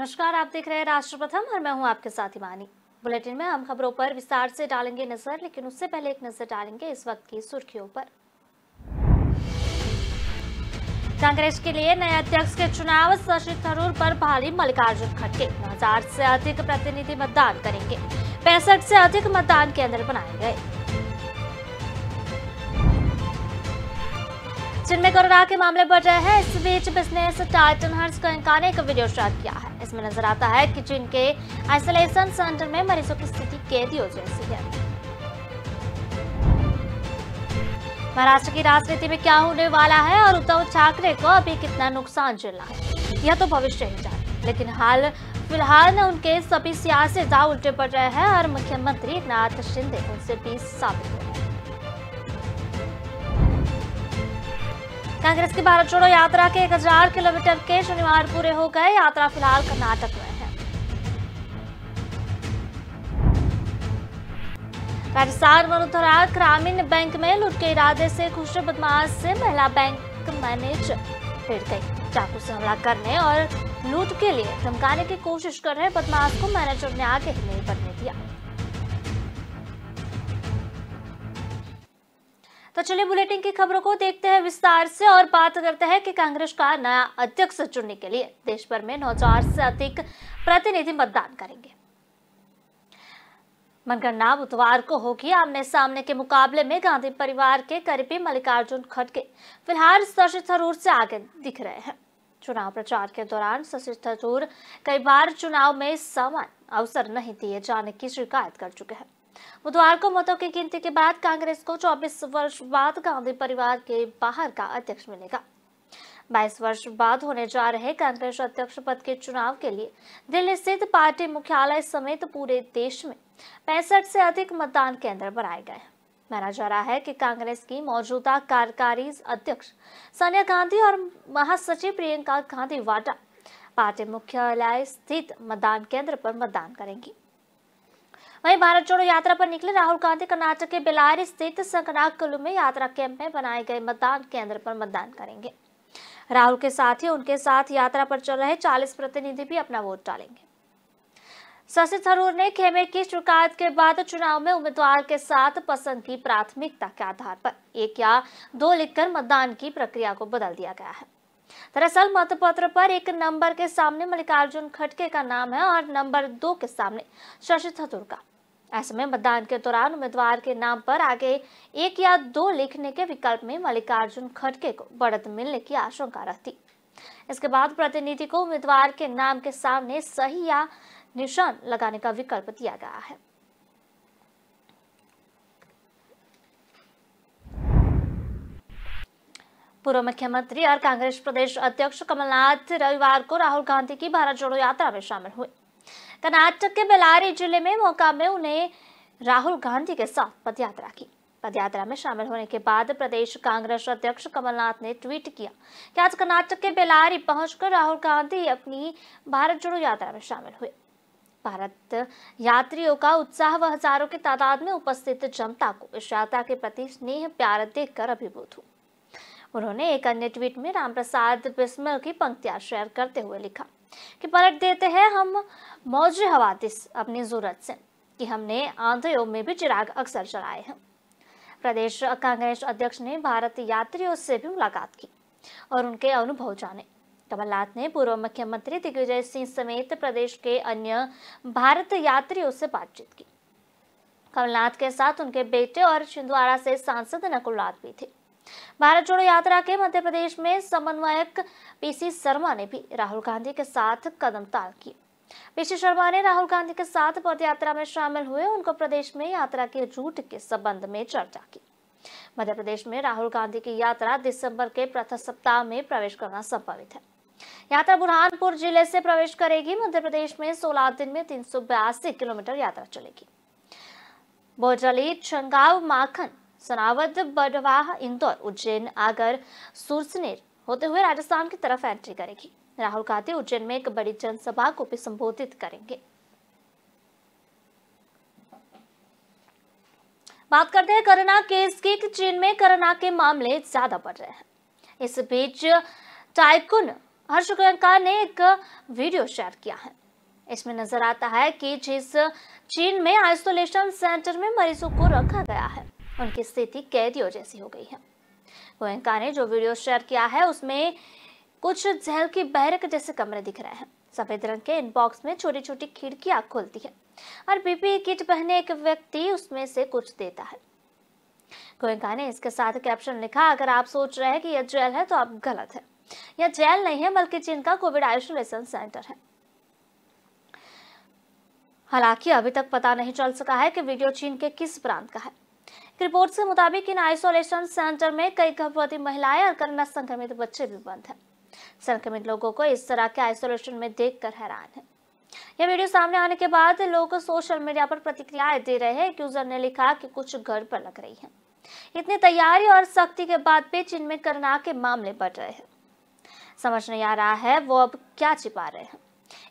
नमस्कार, आप देख रहे हैं राष्ट्र प्रथम और मैं हूं आपके साथ हिमानी। बुलेटिन में हम खबरों पर विस्तार से डालेंगे नजर, लेकिन उससे पहले एक नजर डालेंगे इस वक्त की सुर्खियों पर। कांग्रेस के लिए नए अध्यक्ष के चुनाव, शशि थरूर पर भारी मल्लिकार्जुन खड़गे। 9,000 से अधिक प्रतिनिधि मतदान करेंगे। 65 से अधिक मतदान केंद्र बनाए गए। चीन में कोरोना के मामले बढ़ रहे हैं। इस बीच बिजनेस टाइटन हर्ष गोयनका ने एक वीडियो शेयर किया है। इसमें नजर आता है कि चीन के आइसोलेशन सेंटर में मरीजों की स्थिति कैदियों जैसी है। महाराष्ट्र की राजनीति में क्या होने वाला है और उद्धव ठाकरे को अभी कितना नुकसान झेलना है, यह तो भविष्य ही जाने। लेकिन फिलहाल उनके सभी सियासी दांव उल्टे पड़ रहे हैं और मुख्यमंत्री एकनाथ शिंदे उनसे भी साबित हुए हैं। कांग्रेस की भारत जोड़ो यात्रा के 1000 किलोमीटर के शनिवार पूरे हो गए। यात्रा फिलहाल कर्नाटक में है। राजस्थान वसुंधरा ग्रामीण बैंक में लूट के इरादे से खुश बदमाश से महिला बैंक मैनेजर भिड़ गई। चाकू से हमला करने और लूट के लिए धमकाने की कोशिश कर रहे बदमाश को मैनेजर ने आगे नहीं बढ़ने दिया। तो चलिए बुलेटिन की खबरों को देखते हैं विस्तार से और बात करते हैं कि कांग्रेस का नया अध्यक्ष चुनने के लिए देश भर में 9,000 से अधिक प्रतिनिधि मतदान करेंगे। मतगणना बुधवार को होगी। आमने सामने के मुकाबले में गांधी परिवार के करीबी मल्लिकार्जुन खड़गे फिलहाल शशि थरूर से आगे दिख रहे हैं। चुनाव प्रचार के दौरान शशि थरूर कई बार चुनाव में समान अवसर नहीं दिए जाने की शिकायत कर चुके हैं। बुधवार को मतों की गिनती के बाद कांग्रेस को 24 वर्ष बाद गांधी परिवार के बाहर का अध्यक्ष मिलेगा। 22 वर्ष बाद होने जा रहे कांग्रेस अध्यक्ष पद के चुनाव के लिए दिल्ली स्थित पार्टी मुख्यालय समेत पूरे देश में 65 से अधिक मतदान केंद्र बनाए गए हैं। माना जा रहा है कि कांग्रेस की मौजूदा कार्यकारी अध्यक्ष सोनिया गांधी और महासचिव प्रियंका गांधी वाड्रा पार्टी मुख्यालय स्थित मतदान केंद्र पर मतदान करेंगी। वहीं भारत जोड़ो यात्रा पर निकले राहुल गांधी कर्नाटक के बेल्लारी स्थित संकनाकुलु में यात्रा कैंप में बनाए गए मतदान केंद्र पर मतदान करेंगे। राहुल के साथ ही उनके साथ यात्रा पर चल रहे 40 प्रतिनिधि भी अपना वोट डालेंगे। शशि थरूर ने खेमे की शिकायत के बाद चुनाव में उम्मीदवार के साथ पसंद की प्राथमिकता के आधार पर 1 या 2 लिखकर मतदान की प्रक्रिया को बदल दिया गया है। दरअसल मतपत्र पर एक नंबर के सामने मल्लिकार्जुन खड़गे का नाम है और नंबर 2 के सामने शशि थरूर का। ऐसे में मतदान के दौरान उम्मीदवार के नाम पर आगे 1 या 2 लिखने के विकल्प में मल्लिकार्जुन खड़गे को बढ़त मिलने की आशंका रहती। इसके बाद प्रतिनिधि को उम्मीदवार के नाम के सामने सही या निशान लगाने का विकल्प दिया गया है। पूर्व मुख्यमंत्री और कांग्रेस प्रदेश अध्यक्ष कमलनाथ रविवार को राहुल गांधी की भारत जोड़ो यात्रा में शामिल हुए। कर्नाटक के बेल्लारी जिले में मौका में उन्हें राहुल गांधी के साथ पदयात्रा की। पदयात्रा में शामिल होने के बाद प्रदेश कांग्रेस अध्यक्ष कमलनाथ ने ट्वीट किया कि आज कर्नाटक के बेल्लारी पहुंचकर राहुल गांधी अपनी भारत जोड़ो यात्रा में शामिल हुए। भारत यात्रियों का उत्साह व हजारों की तादाद में उपस्थित जनता को इस यात्रा के प्रति स्नेह प्यार देखकर अभिभूत हुआ। उन्होंने एक अन्य ट्वीट में रामप्रसाद बिस्मिल की पंक्तियां शेयर करते हुए लिखा कि पलट देते हैं हम मौजे हवादिस अपनी जरूरत से कि हमने आंधियों में भी चिराग अक्सर जलाए हैं। प्रदेश कांग्रेस अध्यक्ष ने भारत यात्रियों से भी मुलाकात की और उनके अनुभव जाने। कमलनाथ ने पूर्व मुख्यमंत्री दिग्विजय सिंह समेत प्रदेश के अन्य भारत यात्रियों से बातचीत की। कमलनाथ के साथ उनके बेटे और छिंदवाड़ा से सांसद नकुलनाथ भी थे। भारत जोड़ो यात्रा के मध्य प्रदेश में समन्वयक पीसी शर्मा ने भी राहुल गांधी के साथ कदम ताल किए। पीसी शर्मा ने राहुल गांधी के साथ पदयात्रा में शामिल हुए। उनको प्रदेश में यात्रा के रूट के संबंध में चर्चा की। मध्य प्रदेश में राहुल गांधी की यात्रा दिसंबर के प्रथम सप्ताह में प्रवेश करना संभावित है। यात्रा बुरहानपुर जिले से प्रवेश करेगी। मध्य प्रदेश में 16 दिन में 382 किलोमीटर यात्रा चलेगी। बोजली, छंगाव, माखन, सनावद, बड़वाह, इंदौर, उज्जैन, आगर, सुरसनेर होते हुए राजस्थान की तरफ एंट्री करेगी। राहुल गांधी उज्जैन में एक बड़ी जनसभा को भी संबोधित करेंगे। बात करते हैं कोरोना केस की। चीन में कोरोना के मामले ज्यादा बढ़ रहे हैं। इस बीच टाइकुन हर्ष गोयनका ने एक वीडियो शेयर किया है। इसमें नजर आता है कि जिस चीन में आइसोलेशन सेंटर में मरीजों को रखा गया है उनकी स्थिति कैदियों जैसी हो गई है। गोयनका ने जो वीडियो शेयर किया है उसमें कुछ जेल की बैरक जैसे कमरे दिख रहे हैं। सफेद रंग के इनबॉक्स में छोटी छोटी खिड़कियां खुलती है और पीपीई किट पहने एक व्यक्ति उसमें से कुछ देता है। गोयनका ने इसके साथ कैप्शन लिखा, अगर आप सोच रहे हैं कि यह जेल है तो आप गलत है। यह जेल नहीं है बल्कि चीन का कोविड आइसोलेशन सेंटर है। हालांकि अभी तक पता नहीं चल सका है कि वीडियो चीन के किस प्रांत का है। रिपोर्ट के मुताबिक इन आइसोलेशन सेंटर में कई गर्भवती महिलाएं और कोरोना संक्रमित बच्चे भी बंद हैं। संक्रमित लोगों को इस तरह के आइसोलेशन में देखकर हैरान है। यह वीडियो सामने आने के बाद लोग सोशल मीडिया पर प्रतिक्रियाएं दे रहे हैं। एक यूजर ने लिखा कि कुछ गड़बड़ लग रही है। इतनी तैयारी और सख्ती के बाद भी चीन में कोरोना के मामले बढ़ रहे हैं। समझ नहीं आ रहा है वो अब क्या छिपा रहे हैं।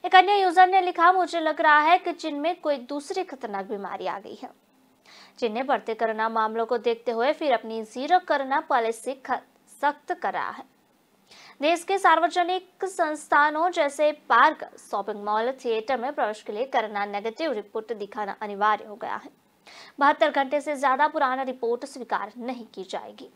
एक अन्य यूजर ने लिखा, मुझे लग रहा है कि चीन में कोई दूसरी खतरनाक बीमारी आ गई है। चीन ने बढ़ते कोरोना मामलों को देखते हुए फिर अपनी जीरो कोरोना पॉलिसी सख्त कर रहा है। देश के सार्वजनिक संस्थानों जैसे पार्क, शॉपिंग मॉल, थिएटर में प्रवेश के लिए कोरोना नेगेटिव रिपोर्ट दिखाना अनिवार्य हो गया है। 72 घंटे से ज्यादा पुराना रिपोर्ट स्वीकार नहीं की जाएगी।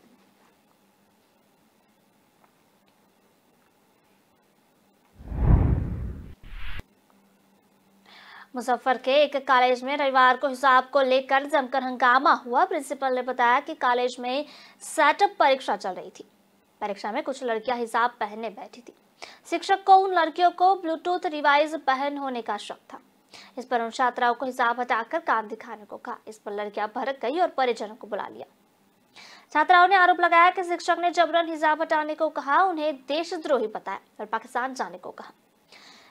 मुजफ्फर के एक कॉलेज में रविवार को हिसाब को लेकर जमकर हंगामा हुआ। प्रिंसिपल ने बताया कि कॉलेज में सेटअप परीक्षा चल रही थी। परीक्षा में कुछ लड़कियां हिजाब पहनने बैठी थी। शिक्षक को उन लड़कियों को ब्लूटूथ डिवाइस पहन होने का शक था। इस पर उन छात्राओं को हिजाब हटाकर काम दिखाने को कहा। इस पर लड़कियां भड़क गई और परिजनों को बुला लिया। छात्राओं ने आरोप लगाया कि शिक्षक ने जबरन हिजाब हटाने को कहा, उन्हें देशद्रोही बताया और पाकिस्तान जाने को कहा।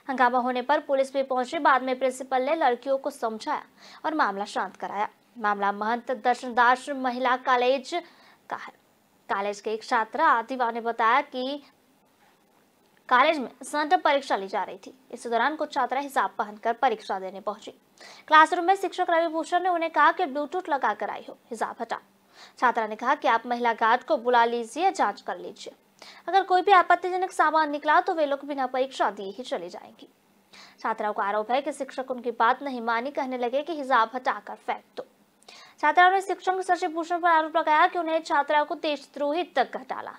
हंगामा होने पर पुलिस भी पहुंची। बाद में प्रिंसिपल ने लड़कियों को समझाया और मामला शांत कराया। मामला महंत दर्शनदास महिला कॉलेज का है। कॉलेज के एक छात्रा आदिवा ने बताया कि कॉलेज में सेंटअप परीक्षा ली जा रही थी। इस दौरान कुछ छात्रा हिजाब पहनकर परीक्षा देने पहुंची। क्लासरूम में शिक्षक रवि भूषण ने उन्हें कहा कि ब्लूटूथ लगाकर आई हो, हिजाब हटाओ। छात्रा ने कहा कि आप महिला गार्ड को बुला लीजिए, जांच कर लीजिए। अगर कोई भी आपत्तिजनक सामान निकला तो वे लोग बिना परीक्षा दिए ही चले जाएंगे। छात्राओं का आरोप है कि शिक्षक उनकी बात नहीं मानी, कहने लगे कि हिजाब हटाकर फेंक दो। छात्राओं ने शिक्षक शशि भूषण पर आरोप लगाया कि उन्हें छात्राओं को देशद्रोही तक घटाला।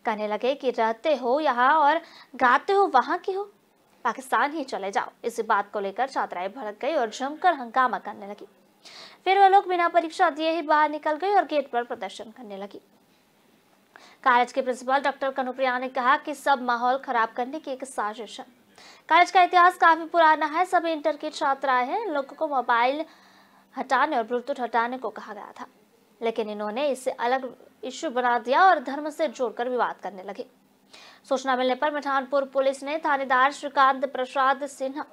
कहने लगे कि रहते हो यहाँ और गाते हो वहां की हो, पाकिस्तान ही चले जाओ। इसी बात को लेकर छात्राएं भड़क गई और जमकर हंगामा करने लगी। फिर वे लोग बिना परीक्षा दिए ही बाहर निकल गई और गेट पर प्रदर्शन करने लगी। कॉलेज के प्रिंसिपल डॉक्टर कनुप्रिया ने कहा कि सब माहौल खराब करने की एक साजिश है। कॉलेज का इतिहास काफी पुराना है। सभी इंटर की छात्राएं हैं। लोगों को मोबाइल हटाने और ब्लूटूथ हटाने को कहा गया था, लेकिन इन्होंने इसे अलग इश्यू बना दिया और धर्म से जोड़कर विवाद करने लगे। सूचना मिलने पर मिठानपुर पुलिस ने थानेदार श्रीकांत प्रसाद सिन्हा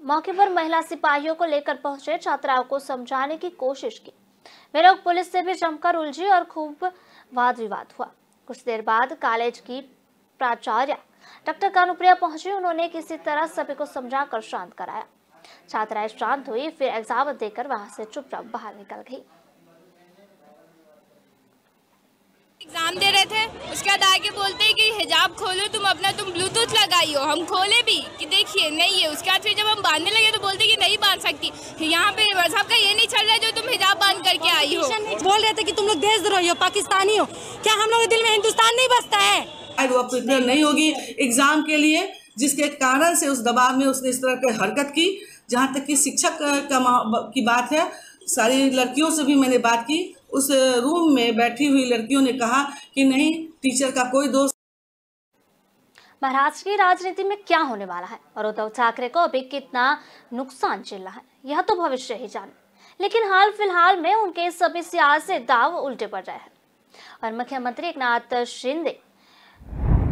मौके पर महिला सिपाहियों को लेकर पहुंचे। छात्राओं को समझाने की कोशिश की। वे लोग पुलिस से भी जमकर उलझी और खूब वाद विवाद हुआ। कुछ देर बाद कॉलेज की प्राचार्य डॉक्टर कानुप्रिया पहुंची। उन्होंने किसी तरह सभी को समझाकर शांत कराया। छात्राएं शांत हुई, फिर एग्जाम देकर वहां से चुपचाप बाहर निकल गई। एग्जाम दे रहे थे, उसके बाद आके बोलते हैं कि हिजाब खोलो तुम अपना, तुम ब्लूटूथ लगाई हो। हम खोले भी कि देखिए नहीं है। उसके बाद फिर जब हम बांधने लगे तो बोलते कि नहीं बांध सकती। यहाँ पे मजहब का ये नहीं चल रहा है जो तुम हिजाब बांध करके आई हो। बोल रहे थे कि तुम लोग देशद्रोही हो, पाकिस्तानी हो। क्या हम लोग के दिल में हिंदुस्तान नहीं बसता है? वो प्रिपेयर नहीं होगी एग्जाम के लिए, जिसके कारण से उस दबाव में उसने इस तरह की हरकत की। जहाँ तक कि शिक्षक की बात है, सारी लड़कियों से भी मैंने बात की। उस रूम में बैठी हुई लड़कियों ने कहा कि नहीं, टीचर का कोई दोष। महाराष्ट्र की राजनीति में क्या होने वाला है और उद्धव ठाकरे को अभी कितना नुकसान झेल रहा है, यह तो भविष्य ही जाने। लेकिन हाल फिलहाल में उनके सभी सियासी दाव उल्टे पड़ रहे हैं और मुख्यमंत्री एकनाथ शिंदे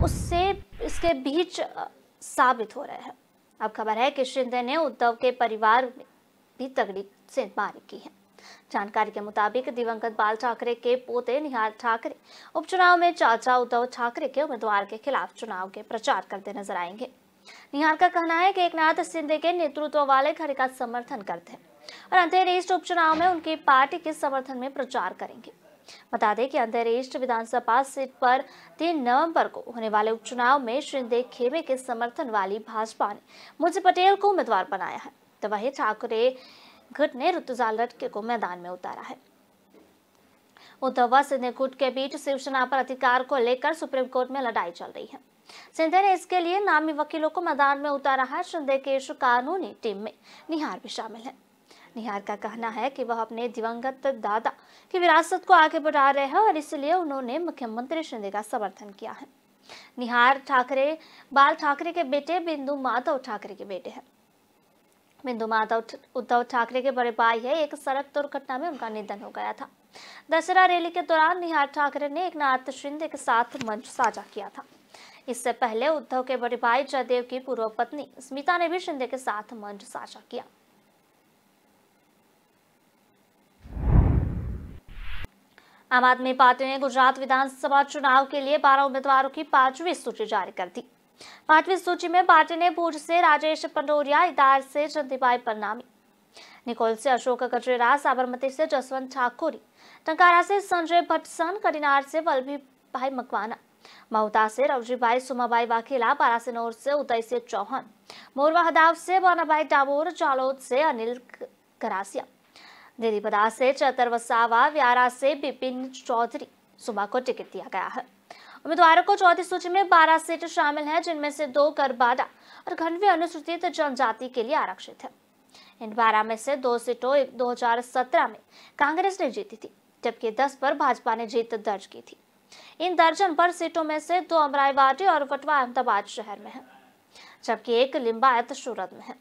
उससे इसके बीच साबित हो रहे हैं। अब खबर है कि शिंदे ने उद्धव के परिवार में भी तगड़ी सेंधमारी की है। जानकारी के मुताबिक दिवंगत बाल ठाकरे के पोते निहाल ठाकरे उपचुनाव में चाचा उद्धव ठाकरे के उम्मीदवार के खिलाफ चुनाव के प्रचार करते नजर आएंगे। निहाल का कहना है कि एकनाथ शिंदे के नेतृत्व वाले खड़े का समर्थन करते हैं और अंतरिम उपचुनाव में उनकी पार्टी के समर्थन में प्रचार करेंगे। बता दें कि अंतरिक्ष विधानसभा सीट पर 3 नवंबर को होने वाले उपचुनाव में शिंदे खेमे के समर्थन वाली भाजपा ने मुझे पटेल को उम्मीदवार बनाया है, तो वही ठाकरे गुट ने ऋतुजा लटके को मैदान में उतारा है। उद्धव व सिंधे गुट के बीच शिवसेना पर अधिकार को लेकर सुप्रीम कोर्ट में लड़ाई चल रही है। सिंधे ने इसके लिए नामी वकीलों को मैदान में उतारा है। शिंदे के इस कानूनी टीम में निहार भी शामिल है। निहार का कहना है कि वह अपने दिवंगत दादा की विरासत को आगे बढ़ा रहे हैं और इसलिए उन्होंने मुख्यमंत्री शिंदे का समर्थन किया है। निहार ठाकरे बाल ठाकरे के बेटे बिंदु माधव ठाकरे के बेटे हैं। बिंदु माधव उद्धव ठाकरे के बड़े भाई है। एक सड़क दुर्घटना में उनका निधन हो गया था। दशहरा रैली के दौरान निहार ठाकरे ने एकनाथ शिंदे के साथ मंच साझा किया था। इससे पहले उद्धव के बड़े भाई जयदेव की पूर्व पत्नी स्मिता ने भी शिंदे के साथ मंच साझा किया। आम आदमी पार्टी ने गुजरात विधानसभा चुनाव के लिए 12 उम्मीदवारों की 5वीं सूची जारी कर दी। 5वीं सूची में पार्टी ने भुज से राजेश पंडोरिया, इदार से चंदीबाई परनामी, निकोल से अशोक गजरेरा, साबरमती से जसवंत ठाकुरी, टंकारा से संजय भट्टसन, कटिनार से वल्लभी भाई मकवाना, महुता से रवजी भाई सुमाबाई वाघेला, बारासिनोर से उदय सिंह चौहान, मोरवा हदाव से बानाभाई डामोर, जालोद से अनिल गरासिया, देरीपदा से चतर वसावा, व्यारा से बिपिन चौधरी सुबह को टिकट दिया गया है। उम्मीदवारों को चौथी सूची में 12 सीट शामिल हैं, जिनमें से 2 गरबाडा और खंडवी अनुसूचित जनजाति के लिए आरक्षित है। इन 12 में से 2 सीटों 2017 में कांग्रेस ने जीती थी, जबकि 10 पर भाजपा ने जीत दर्ज की थी। इन दर्जन पर सीटों में से 2 अमराईवाड़ी और वटवा अहमदाबाद शहर में है, जबकि 1 लिंबायत सूरत में है।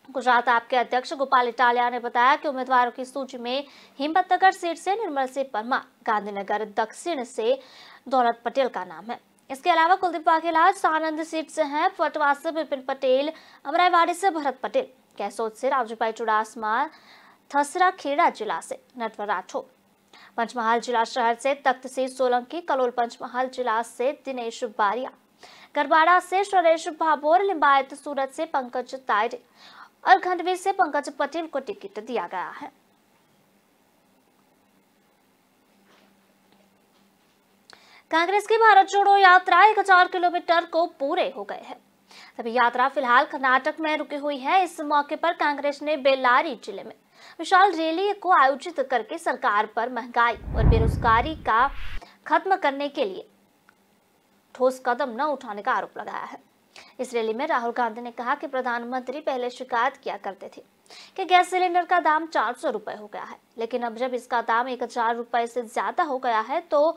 गुजरात आप के अध्यक्ष गोपाल इटालिया ने बताया कि उम्मीदवारों की सूची में हिम्मतनगर सीट से निर्मल सिंह परमार, गांधीनगर दक्षिण से दौलत पटेल का नाम है। इसके अलावा कुलदीप वाघेला सानंद सीट से हैं, फटवा से विपिन पटेल, अमराईवाड़ी से भरत पटेल, कैसोद से राजूभाई चुड़ासमा, थसरा खेड़ा जिला से नटवर राठौर, पंचमहाल जिला शहर से तख्त सिंह सोलंकी, कलोल पंचमहाल जिला से दिनेश बारिया, गरबाड़ा से सुरेश भाभोर, लिंबायत सूरत से पंकज तायरे और खंडवी से पंकज पटेल को टिकट दिया गया है। कांग्रेस की भारत जोड़ो यात्रा 1000 किलोमीटर को पूरे हो गए हैं। तभी यात्रा फिलहाल कर्नाटक में रुकी हुई है। इस मौके पर कांग्रेस ने बेल्लारी जिले में विशाल रैली को आयोजित करके सरकार पर महंगाई और बेरोजगारी का खत्म करने के लिए ठोस कदम न उठाने का आरोप लगाया है। इस रैली में राहुल गांधी ने कहा कि प्रधानमंत्री पहले शिकायत किया करते थे कि गैस सिलेंडर का दाम 400 रुपए हो गया है, लेकिन अब जब इसका दाम 1000 रुपए से ज्यादा हो गया है तो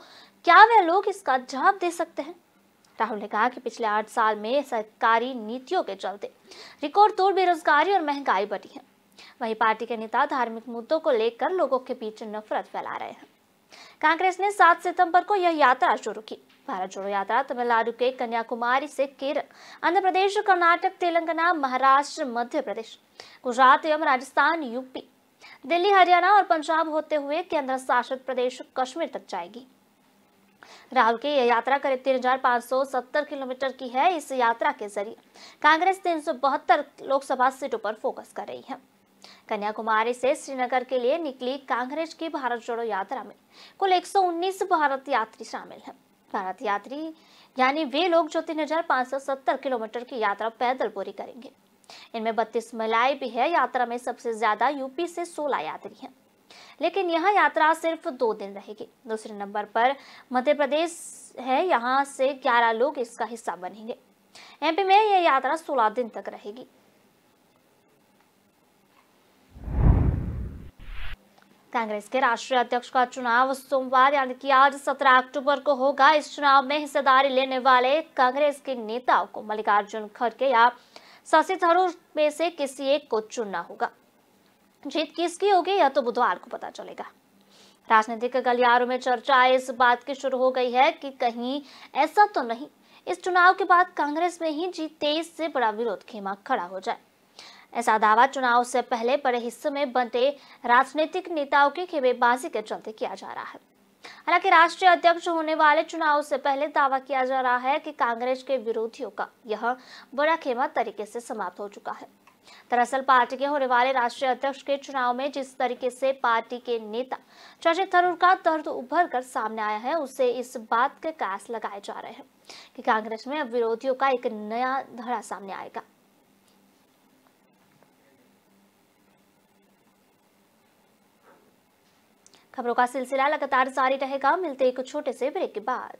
क्या वे लोग इसका जवाब दे सकते हैं। राहुल ने कहा कि पिछले 8 साल में सरकारी नीतियों के चलते रिकॉर्ड तोड़ बेरोजगारी और महंगाई बढ़ी है। वहीं पार्टी के नेता धार्मिक मुद्दों को लेकर लोगों के बीच नफरत फैला रहे हैं। कांग्रेस ने 7 सितंबर को यह यात्रा शुरू की। भारत जोड़ो यात्रा तमिलनाडु के कन्याकुमारी से केरल, आंध्र प्रदेश, कर्नाटक, तेलंगाना, महाराष्ट्र, मध्य प्रदेश, गुजरात एवं राजस्थान, यूपी, दिल्ली, हरियाणा और पंजाब होते हुए केंद्र शासित प्रदेश कश्मीर तक जाएगी। राहुल की यह यात्रा करीब 3570 किलोमीटर की है। इस यात्रा के जरिए कांग्रेस 372 लोकसभा सीटों पर फोकस कर रही है। कन्याकुमारी से श्रीनगर के लिए निकली कांग्रेस की भारत जोड़ो यात्रा में कुल 119 भारत यात्री शामिल हैं। भारत यात्री यानी वे लोग जो 3570 किलोमीटर की यात्रा पैदल पूरी करेंगे। इनमें 32 महिलाएं भी है। यात्रा में सबसे ज्यादा यूपी से 16 यात्री हैं, लेकिन यह यात्रा सिर्फ 2 दिन रहेगी। दूसरे नंबर पर मध्य प्रदेश है, यहाँ से 11 लोग इसका हिस्सा बनेंगे। एमपी में यह यात्रा 16 दिन तक रहेगी। कांग्रेस के राष्ट्रीय अध्यक्ष का चुनाव सोमवार यानी कि आज 17 अक्टूबर को होगा। इस चुनाव में हिस्सेदारी लेने वाले कांग्रेस के नेताओं को मल्लिकार्जुन खड़गे या शशि थरूर में से किसी एक को चुनना होगा। जीत किसकी होगी यह तो बुधवार को पता चलेगा। राजनीतिक गलियारों में चर्चा इस बात की शुरू हो गई है कि कहीं ऐसा तो नहीं इस चुनाव के बाद कांग्रेस में ही G23 से बड़ा विरोध खेमा खड़ा हो जाए। ऐसा दावा चुनाव से पहले बड़े हिस्से में बंटे राजनीतिक नेताओं की खेमेबाजी के चलते किया जा रहा है। हालांकि राष्ट्रीय अध्यक्ष होने वाले चुनाव से पहले दावा किया जा रहा है कि कांग्रेस के विरोधियों का यह बड़ा खेमा तरीके से समाप्त हो चुका है। दरअसल पार्टी के होने वाले राष्ट्रीय अध्यक्ष के चुनाव में जिस तरीके से पार्टी के नेता शशि थरूर का दर्द उभर कर सामने आया है, उससे इस बात के कयास लगाए जा रहे हैं कि कांग्रेस में अब विरोधियों का एक नया धड़ा सामने आएगा। खबरों का सिलसिला लगातार जारी रहेगा। मिलते एक छोटे से ब्रेक के बाद।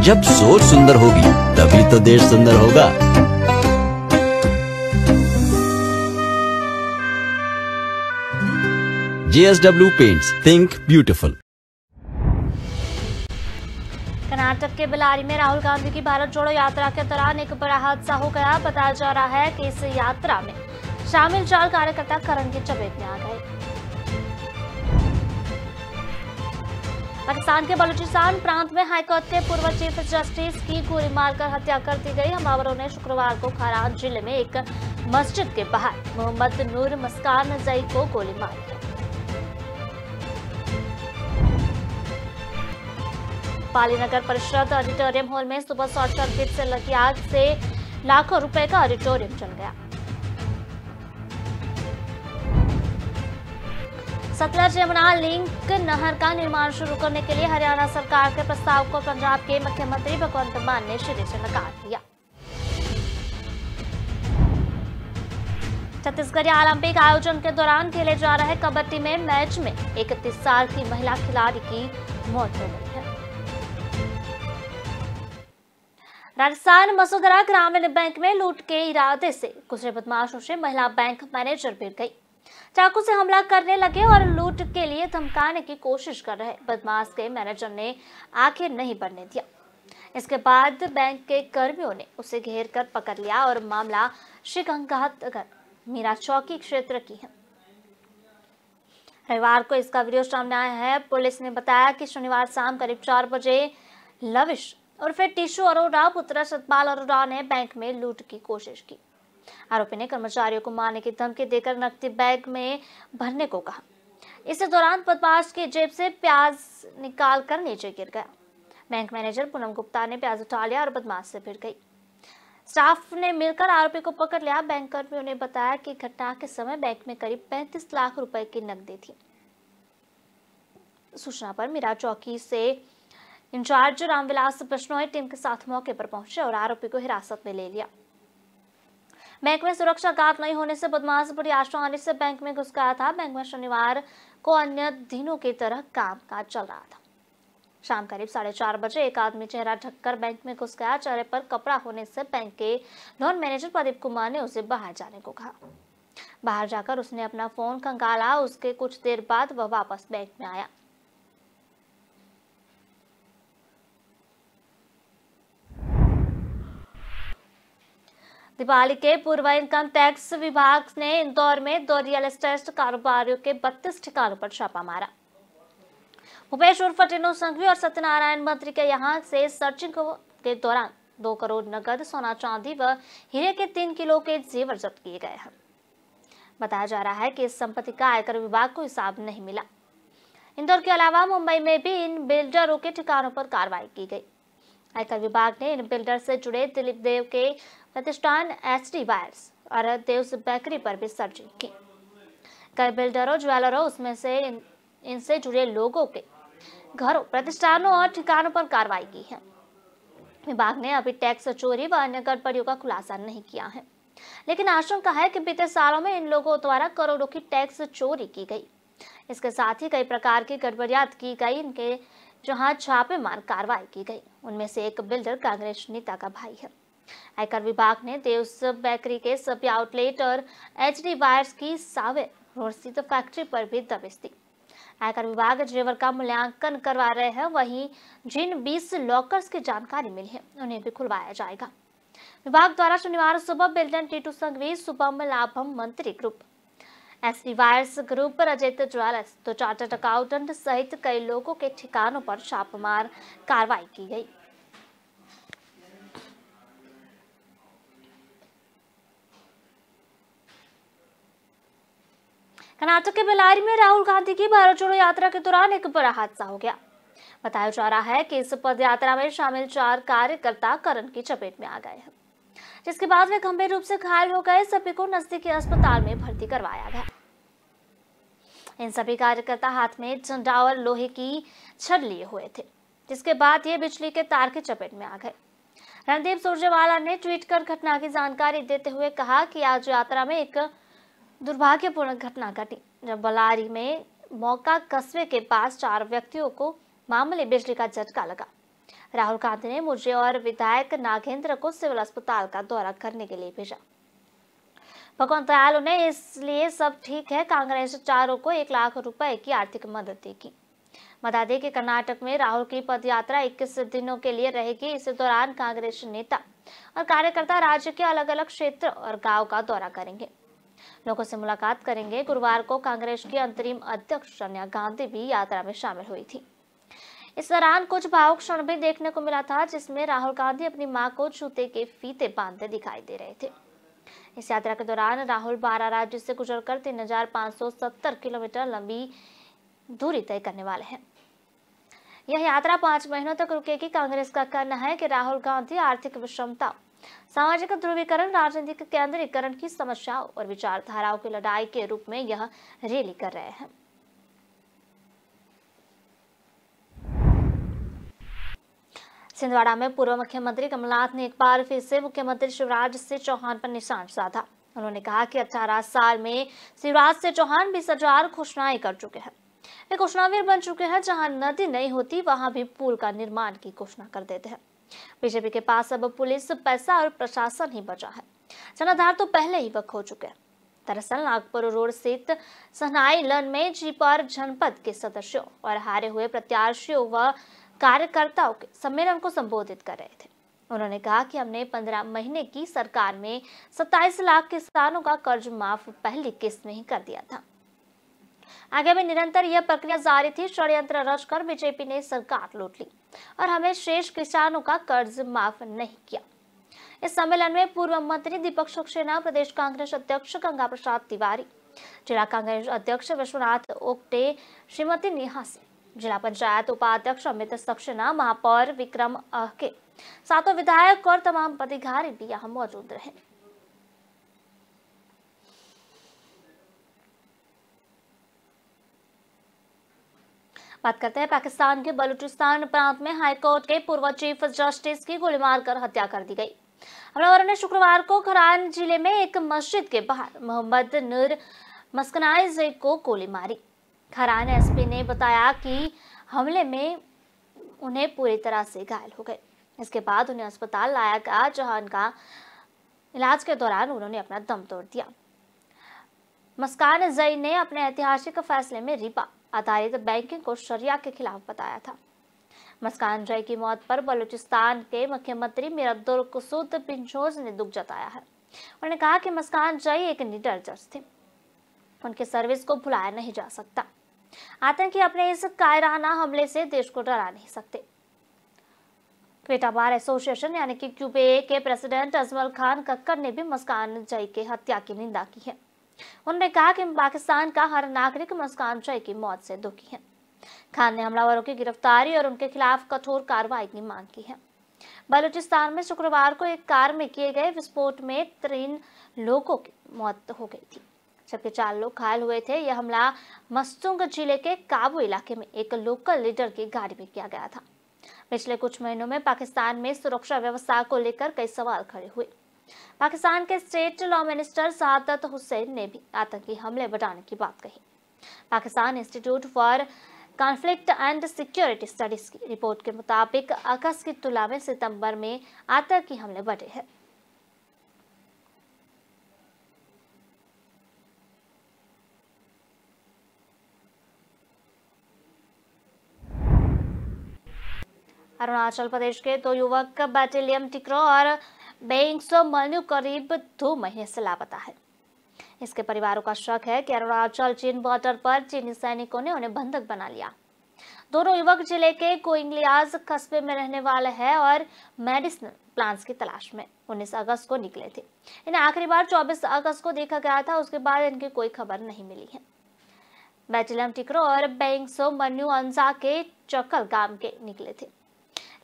जब सोच सुंदर होगी तभी तो देश सुंदर होगा। JSW paints, think beautiful. Karnataka के बेल्लारी में राहुल गांधी की भारत जोड़ो यात्रा के दौरान एक बड़ा हादसा हो गया। बताया जा रहा है कि इस यात्रा में शामिल 4 कार्यकर्ता करंट की चपेट में आ गए। पाकिस्तान के बलूचिस्तान प्रांत में हाईकोर्ट के पूर्व चीफ जस्टिस की गोली मारकर हत्या कर दी गई। हमलावरों ने शुक्रवार को खारान जिले में एक मस्जिद के बाहर मोहम्मद नूर मस्कान जई को गोली मारी। पाली नगर परिषद ऑडिटोरियम हॉल में सुबह शॉर्ट सर्किट से लगी आग से लाखों रुपए का ऑडिटोरियम जल गया। सतलज यमुना लिंक नहर का निर्माण शुरू करने के लिए हरियाणा सरकार के प्रस्ताव को पंजाब के मुख्यमंत्री भगवंत मान ने सिरे से नकार दिया। छत्तीसगढ़ ओलंपिक आयोजन के दौरान खेले जा रहे कबड्डी में मैच में 31 साल की महिला खिलाड़ी की मौत हो गई है। राजस्थान मसूदरा ग्रामीण बैंक में लूट के इरादे से कुछ बदमाशों से महिला बैंक मैनेजर भिड़ गई। चाकू से हमला करने लगे और लूट के लिए धमकाने की कोशिश कर रहे बदमाश के मैनेजर ने आखिर नहीं बढ़ने दिया। इसके बाद बैंक के कर्मियों ने उसे घेर कर पकड़ लिया और मामला श्रीगंगानगर मीरा चौकी क्षेत्र की है। रविवार को इसका वीडियो सामने आया है। पुलिस ने बताया कि शनिवार शाम करीब 4 बजे लविश और फिर टिशु अरोड़ा पुत्र सतपाल अरोड़ा ने बैंक में लूट की कोशिश की। आरोपी ने कर्मचारियों को मारने की धमकी देकर नकदी बैग में भरने को कहा। इस दौरान बदमाश की जेब से प्याज निकालकर नीचे गिर गया। बैंक मैनेजर पूनम गुप्ता ने प्याज उठा लिया और बदमाश से भिड़ गई। स्टाफ ने मिलकर आरोपी को पकड़ लिया। बैंक कर्मियों ने बताया कि घटना के समय बैंक में करीब 35 लाख रुपए की नकदी थी। सूचना पर मीरा चौकी से इंचार्ज रामविलास बिश्नोई टीम के साथ मौके पर पहुंचे और आरोपी को हिरासत में ले लिया। बैंक में सुरक्षा गार्ड नहीं होने से बदमाश बड़ी आसानी से बैंक में घुस गया था। बैंक में शनिवार को अन्य दिनों की तरह कामकाज चल रहा था। शाम करीब 4:30 बजे एक आदमी चेहरा ढककर बैंक में घुस गया। चेहरे पर कपड़ा होने से बैंक के लोन मैनेजर प्रदीप कुमार ने उसे बाहर जाने को कहा। बाहर जाकर उसने अपना फोन खंगाला। उसके कुछ देर बाद वह वापस बैंक में आया। दिवाली के पूर्व इनकम टैक्स विभाग ने इंदौर में 2 रियल एस्टेट कारोबारियों के 32 ठिकानों पर छापा मारा। भूपेश उर्फ टिनू संघवी और सत्यनारायण मंत्री के यहां से सर्चिंग के दौरान 2 करोड़ नकद, सोना चांदी व हीरे के 3 किलो के जेवर जब्त किए गए हैं। बताया जा रहा है कि इस संपत्ति का आयकर विभाग को हिसाब नहीं मिला। इंदौर के अलावा मुंबई में भी इन बिल्डरों के ठिकानों पर कार्रवाई की गई। आयकर विभाग ने इन बिल्डर से जुड़े दिलीप देव के प्रतिष्ठान HD वायर्स और देव्स बेकरी पर भी सर्चिंग की। कई बिल्डरों, ज्वेलरों, उसमें से इनसे जुड़े लोगों के घरों, प्रतिष्ठानों और ठिकानों पर कार्रवाई की है। विभाग ने अभी टैक्स चोरी व अन्य गड़बड़ियों का खुलासा नहीं किया है, लेकिन आशंका है कि बीते सालों में इन लोगों द्वारा करोड़ों की टैक्स चोरी की गई। इसके साथ ही कई प्रकार की गड़बड़ियां की गई। इनके जहां छापेमार कार्रवाई की गई, उनमें से एक बिल्डर कांग्रेस नेता का भाई है। आयकर विभाग ने देव्स बेकरी के सभी आउटलेट और HD वायर्स की सावे रोड स्थित फैक्ट्री पर भी दबिश दी। आयकर विभाग जेवर का मूल्यांकन करवा रहे हैं, वहीं जिन 20 लॉकर्स की जानकारी मिली है उन्हें भी खुलवाया जाएगा। विभाग द्वारा शनिवार सुबह बिल्डन टीटू संघवी, शुभम लाभम मंत्री ग्रुप, SD वायर्स ग्रुप, रजत ज्वेलर्स, तो चार्टर्ड अकाउंटेंट सहित कई लोगों के ठिकानों पर छापेमार कार्रवाई की गई। कर्नाटक के बेल्लारी में राहुल गांधी की भारत जोड़ो यात्रा के दौरान एक बड़ा हादसा हो गया। बताया जा रहा है कि इस पद यात्रा में शामिल 4 कार्यकर्ता करंट की चपेट में आ गए हैं, जिसके बाद वे गंभीर रूप से घायल हो गए। सभी को नजदीकी अस्पताल में भर्ती करवाया गया। इन सभी कार्यकर्ता हाथ में झंडा और लोहे की छड़ लिए हुए थे, जिसके बाद ये बिजली के तार की चपेट में आ गए। रणदीप सुरजेवाला ने ट्वीट कर घटना की जानकारी देते हुए कहा कि आज यात्रा में एक दुर्भाग्यपूर्ण घटना घटी, जब बेल्लारी में मौका कस्बे के पास 4 व्यक्तियों को मामूली बिजली का झटका लगा। राहुल गांधी ने मुझे और विधायक नागेंद्र को सिविल अस्पताल का दौरा करने के लिए भेजा। भगवंत दयालु ने इसलिए सब ठीक है कांग्रेस चारों को 1 लाख रुपए की आर्थिक मदद देगी। बता दें कि कर्नाटक में राहुल की पदयात्रा 21 दिनों के लिए रहेगी। इस दौरान कांग्रेस नेता और कार्यकर्ता राज्य के अलग अलग क्षेत्र और गांव का दौरा करेंगे, लोगों से मुलाकात करेंगे। गुरुवार को कांग्रेस की अंतरिम अध्यक्ष सोनिया गांधी भी यात्रा में शामिल हुई थी। इस दौरान कुछ भावुक क्षण भी देखने को मिला था, जिसमें राहुल गांधी अपनी मां को जूते के फीते बांधते दिखाई दे रहे थे। इस यात्रा के दौरान राहुल 12 राज्य से गुजरकर 3570 किलोमीटर लंबी दूरी तय करने वाले हैं। यह यात्रा 5 महीनों तक रुकेगी। कांग्रेस का कहना है कि राहुल गांधी आर्थिक विषमता, सामाजिक ध्रुवीकरण, राजनीतिक केंद्रीकरण की समस्याओं और विचारधाराओं की लड़ाई के रूप में यह रैली कर रहे हैं। छिंदवाड़ा में पूर्व मुख्यमंत्री कमलनाथ ने एक बार फिर से मुख्यमंत्री शिवराज सिंह चौहान पर निशान साधा। उन्होंने कहा कि 18 साल में शिवराज सिंह चौहान 20,000 घोषणाएं कर चुके हैं। वे घोषणावीर बन चुके हैं। जहां नदी नहीं होती वहां भी पुल का निर्माण की घोषणा कर देते हैं। बीजेपी के पास अब पुलिस, पैसा और प्रशासन ही बचा है। जनाधार तो पहले ही वक्त हो चुके हैं। दरअसल नागपुर रोड स्थित सहनाई लन में जीप और जनपद के सदस्यों और हारे हुए प्रत्याशियों व कार्यकर्ताओं के सम्मेलन को संबोधित कर रहे थे। उन्होंने कहा कि हमने 15 महीने की सरकार में 27 लाख किसानों का कर्ज माफ पहली किस्त में ही कर दिया था। आगे भी निरंतर यह प्रक्रिया जारी थी। षड्यंत्र रचकर बीजेपी ने सरकार लूट ली और हमें शेष किसानों का कर्ज माफ नहीं किया। इस सम्मेलन में पूर्व मंत्री दीपक सक्सेना, प्रदेश कांग्रेस अध्यक्ष गंगा प्रसाद तिवारी, जिला कांग्रेस अध्यक्ष विश्वनाथ ओक्टे, श्रीमती नेहा सिंह, जिला पंचायत उपाध्यक्ष अमित सक्सेना, महापौर विक्रम आहके, 7 विधायक और तमाम पदाधिकारी भी यहाँ मौजूद रहे। बात करते हैं पाकिस्तान के बलूचिस्तान प्रांत में हाईकोर्ट के पूर्व चीफ जस्टिस की गोली मारकर हत्या कर दी गई। हमलावरों ने शुक्रवार को खरान जिले में एक मस्जिद के बाहर मोहम्मद नूर मस्कनाई को गोली मारी। खरान एसपी ने बताया कि हमले में उन्हें पूरी तरह से घायल हो गए। इसके बाद उन्हें अस्पताल लाया गया, जहां उनका इलाज के दौरान उन्होंने अपना दम तोड़ दिया। मस्कान जई ने अपने ऐतिहासिक फैसले में रिबा आधारित बैंकिंग को शरिया के खिलाफ बताया था। मस्कान जई की मौत पर बलूचिस्तान के मुख्यमंत्री मीर अब्दुल कुसूद पिंजोज ने दुख जताया है। उन्होंने कहा कि मस्कान जई एक निडर जज थे, उनके सर्विस को भुलाया नहीं जा सकता। आतंकी अपने इस कायराना हमले से देश को डरा नहीं सकते। क्वेटा बार एसोसिएशन यानी कि क्यूबे के प्रेसिडेंट अजमल खान कक्कर ने भी मस्कान जई के हत्या की निंदा की है। उन्होंने कहा कि पाकिस्तान का हर नागरिक मस्कान जई की मौत से दुखी है। खान ने हमलावरों की गिरफ्तारी और उनके खिलाफ कठोर कार्रवाई की मांग की है। बलूचिस्तान में शुक्रवार को एक कार में किए गए विस्फोट में 3 लोगों की मौत हो गई थी, जबकि 4 लोग घायल हुए थे। यह हमला मस्तुंग जिले के काबू इलाके में एक लोकल लीडर की गाड़ी में किया गया था। पिछले कुछ महीनों में पाकिस्तान में सुरक्षा व्यवस्था को लेकर कई सवाल खड़े हुए। पाकिस्तान के स्टेट लॉ मिनिस्टर शहादत हुसैन ने भी आतंकी हमले बढ़ाने की बात कही। Pakistan institute for conflict and security studies की रिपोर्ट के मुताबिक अगस्त की तुलना में सितंबर में आतंकी हमले बढ़े हैं। अरुणाचल प्रदेश के 2 युवक बैटेलियन टिक्रो और बेइंगसो मल्न्यू करीब 2 महीने से लापता है। इसके परिवारों का शक है कि अरुणाचल चीन बॉर्डर पर चीनी सैनिकों ने उन्हें बंधक बना लिया। दोनों युवक जिले के कोइंगलियाज कस्बे में रहने वाले हैं और मेडिसिनल प्लांट्स की तलाश में 19 अगस्त को निकले थे। इन्हें आखिरी बार 24 अगस्त को देखा गया था। उसके बाद इनकी कोई खबर नहीं मिली है। बैटेलियन टिक्रो और बेइंगसो मल्न्यू अंजा के चकल गांव के निकले थे,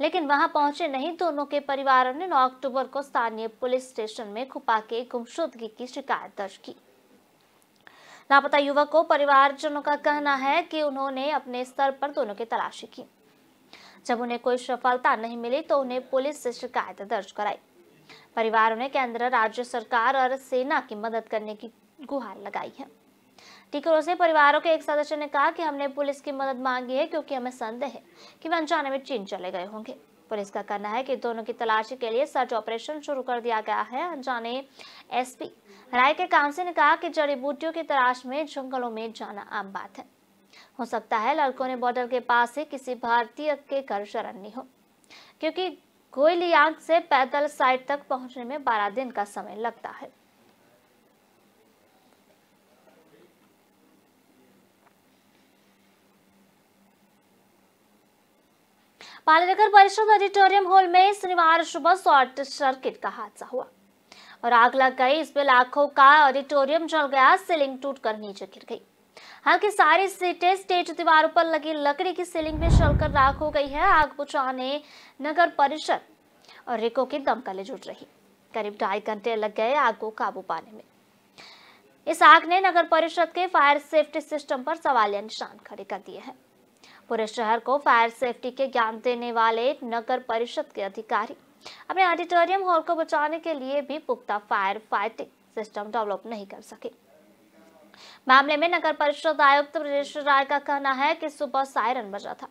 लेकिन वहां पहुंचे नहीं। दोनों के परिवारों ने 9 अक्टूबर को स्थानीय पुलिस स्टेशन में खुपा के गुमशुदगी की शिकायत दर्ज की। लापता युवक को परिवारजनों का कहना है कि उन्होंने अपने स्तर पर दोनों की तलाशी की। जब उन्हें कोई सफलता नहीं मिली तो उन्हें पुलिस से शिकायत दर्ज कराई। परिवारों ने केंद्र, राज्य सरकार और सेना की मदद करने की गुहार लगाई है। टिकरो से परिवारों के एक सदस्य ने कहा कि हमने पुलिस की मदद मांगी है क्योंकि हमें संदेह है कि वे अनजाने में चीन चले गए होंगे। पुलिस का कहना है कि दोनों की तलाशी के लिए सर्च ऑपरेशन शुरू कर दिया गया है। अनजाने एसपी राय के कांसे ने कहा कि जड़ी बूटियों की तलाश में जंगलों में जाना आम बात है। हो सकता है लड़कों ने बॉर्डर के पास से किसी भारतीय के घर शरण ली हो, क्योंकि कोइलियांग से पैदल साइट तक पहुंचने में 12 दिन का समय लगता है। पाली नगर परिषद ऑडिटोरियम हॉल में शनिवार सुबह शॉर्ट सर्किट का हादसा हुआ और आग लग गई। इसमें लाखों का ऑडिटोरियम जल गया। सीलिंग टूटकर नीचे गिर गई। हालांकि सारी सीटें स्टेज दीवारों पर लगी लकड़ी की सीलिंग में जलकर राख हो गई है। आग बुझाने नगर परिषद और रिको की दमकलें जुट रही। करीब 2.5 घंटे लग गए आग को काबू पाने में। इस आग ने नगर परिषद के फायर सेफ्टी सिस्टम पर सवालिया निशान खड़े कर दिए हैं। पूरे शहर को फायर सेफ्टी के ज्ञान देने वाले नगर परिषद के अधिकारी अपने ऑडिटोरियम हॉल को बचाने के लिए भी पुख्ता फायर फाइटिंग सिस्टम डेवलप नहीं कर सके। मामले में नगर परिषद आयुक्त ब्रजेश राय का कहना है कि सुबह सायरन बजा था,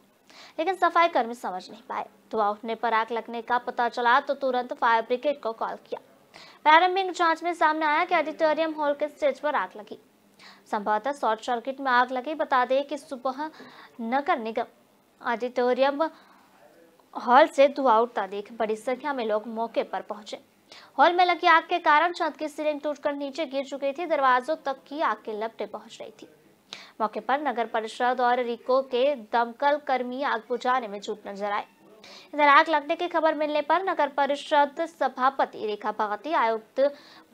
लेकिन सफाई कर्मी समझ नहीं पाए। धुआं उठने पर आग लगने का पता चला तो तुरंत फायर ब्रिगेड को कॉल किया। प्रारंभिक जांच में सामने आया कि ऑडिटोरियम हॉल के स्टेज पर आग लगी। संभवतः शॉर्ट सर्किट में आग लगी। बता दें कि सुबह नगर निगम ऑडिटोरियम हॉल से धुआं उठता देख बड़ी संख्या में लोग मौके पर पहुंचे। हॉल में लगी आग के कारण छत की सीलिंग टूटकर नीचे गिर चुकी थी। दरवाजों तक की आग की लपटें पहुंच रही थी। मौके पर नगर परिषद और रिको के दमकल कर्मी आग बुझाने में जुट नजर आए। इधर आग लगने की खबर मिलने पर नगर परिषद सभापति रेखा भगती, आयुक्त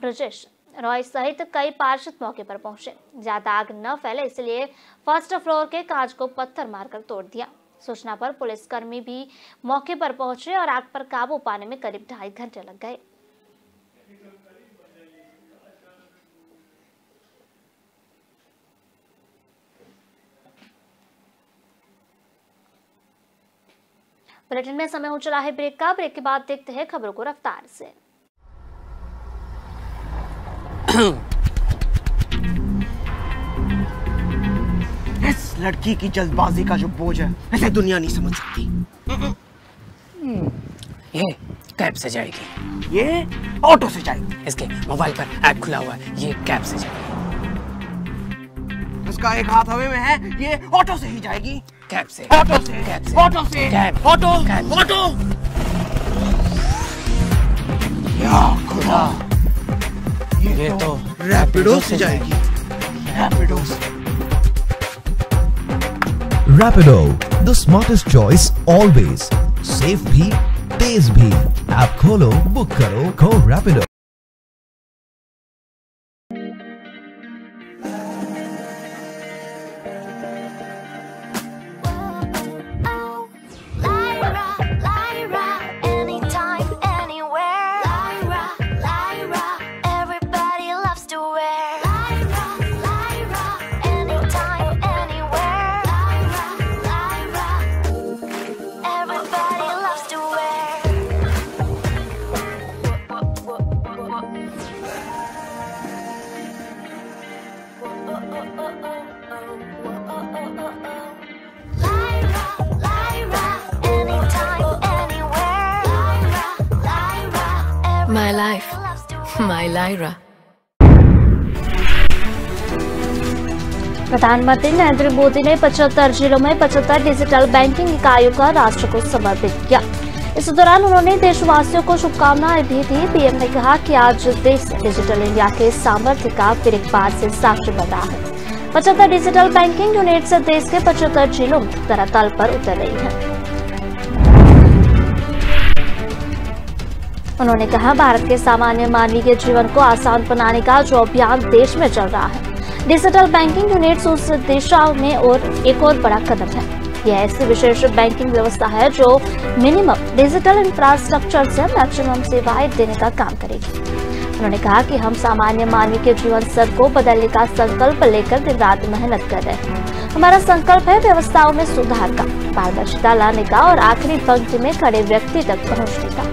ब्रजेश रॉय सहित कई पार्षद मौके पर पहुंचे। ज्यादा आग न फैले इसलिए फर्स्ट फ्लोर के कांच को पत्थर मारकर तोड़ दिया। सूचना पर पुलिसकर्मी भी मौके पर पहुंचे और आग पर काबू पाने में करीब 2.5 घंटे लग गए। बुलेटिन में समय हो चला है ब्रेक का। ब्रेक के बाद देखते हैं खबरों को रफ्तार से। इस लड़की की जल्दबाजी का जो बोझ है इसे दुनिया नहीं समझ सकती। ये कैब से जाएगी, ये ऑटो से जाएगी। इसके मोबाइल पर ऐप खुला हुआ है, ये कैब से जाएगी। उसका एक हाथ हवा में है, ये ऑटो से ही जाएगी। कैब से, ऑटो से, कैब से, ऑटो से, कैब, ऑटो, कैब। ऑटो। या खुदा, ये तो रैपिडो से जाएगी। रैपिडो से। Rapido, the smartest choice always. Safe भी, तेज भी। ऐप खोलो, बुक करो, go Rapido. My life, my Lyra. प्रधानमंत्री नरेंद्र मोदी ने 75 जिलों में 75 डिजिटल बैंकिंग इकाइयों का राष्ट्र को समर्पित किया। इस दौरान उन्होंने देशवासियों को शुभकामनाएं भी दी। पीएम ने कहा कि आज देश डिजिटल इंडिया के सामर्थ्य का फिर एक बार से साक्षी बन रहा है। 75 डिजिटल बैंकिंग यूनिट से देश के 75 जिलों में धरातल पर उतर रही है। उन्होंने कहा, भारत के सामान्य मानवीय के जीवन को आसान बनाने का जो अभियान देश में चल रहा है, डिजिटल बैंकिंग यूनिट्स उस दिशा में और एक और बड़ा कदम है। यह ऐसी विशेष बैंकिंग व्यवस्था है जो मिनिमम डिजिटल इंफ्रास्ट्रक्चर से मैक्सिमम सेवाएं देने का काम करेगी। उन्होंने कहा कि हम सामान्य मानवीय के जीवन स्तर को बदलने का संकल्प लेकर दिन रात मेहनत कर रहे हैं। हमारा संकल्प है व्यवस्थाओं में सुधार का, पारदर्शिता लाने का और आखिरी पंक्ति में खड़े व्यक्ति तक पहुंचने का।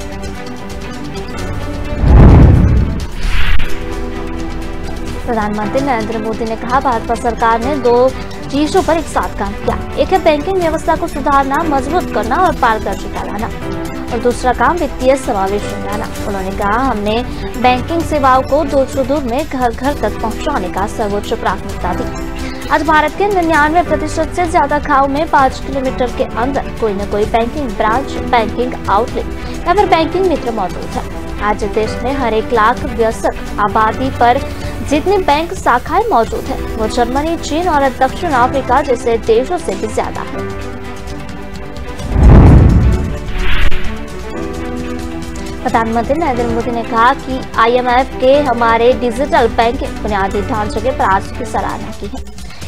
प्रधानमंत्री नरेंद्र मोदी ने कहा, भाजपा सरकार ने 2 चीजों पर एक साथ काम किया। एक है बैंकिंग व्यवस्था को सुधारना, मजबूत करना और पारदर्शिता लाना, और दूसरा काम वित्तीय समावेशन लाना। उन्होंने कहा, हमने बैंकिंग सेवाओं को दूर में घर घर तक पहुंचाने का सर्वोच्च प्राथमिकता दी। आज भारत के 99% से ज्यादा गाँव में 5 किलोमीटर के अंदर कोई न कोई बैंकिंग ब्रांच, बैंकिंग आउटलेट या फिर बैंकिंग मित्र मौजूद है। आज देश में हर 1 लाख वयस्क आबादी पर जितनी बैंक शाखाएं मौजूद है वो जर्मनी, चीन और दक्षिण अफ्रीका जैसे देशों से भी ज्यादा है। प्रधानमंत्री नरेंद्र मोदी ने कहा कि IMF के हमारे डिजिटल बैंकिंग बुनियादी ढांचे के प्रयासों की सराहना की है।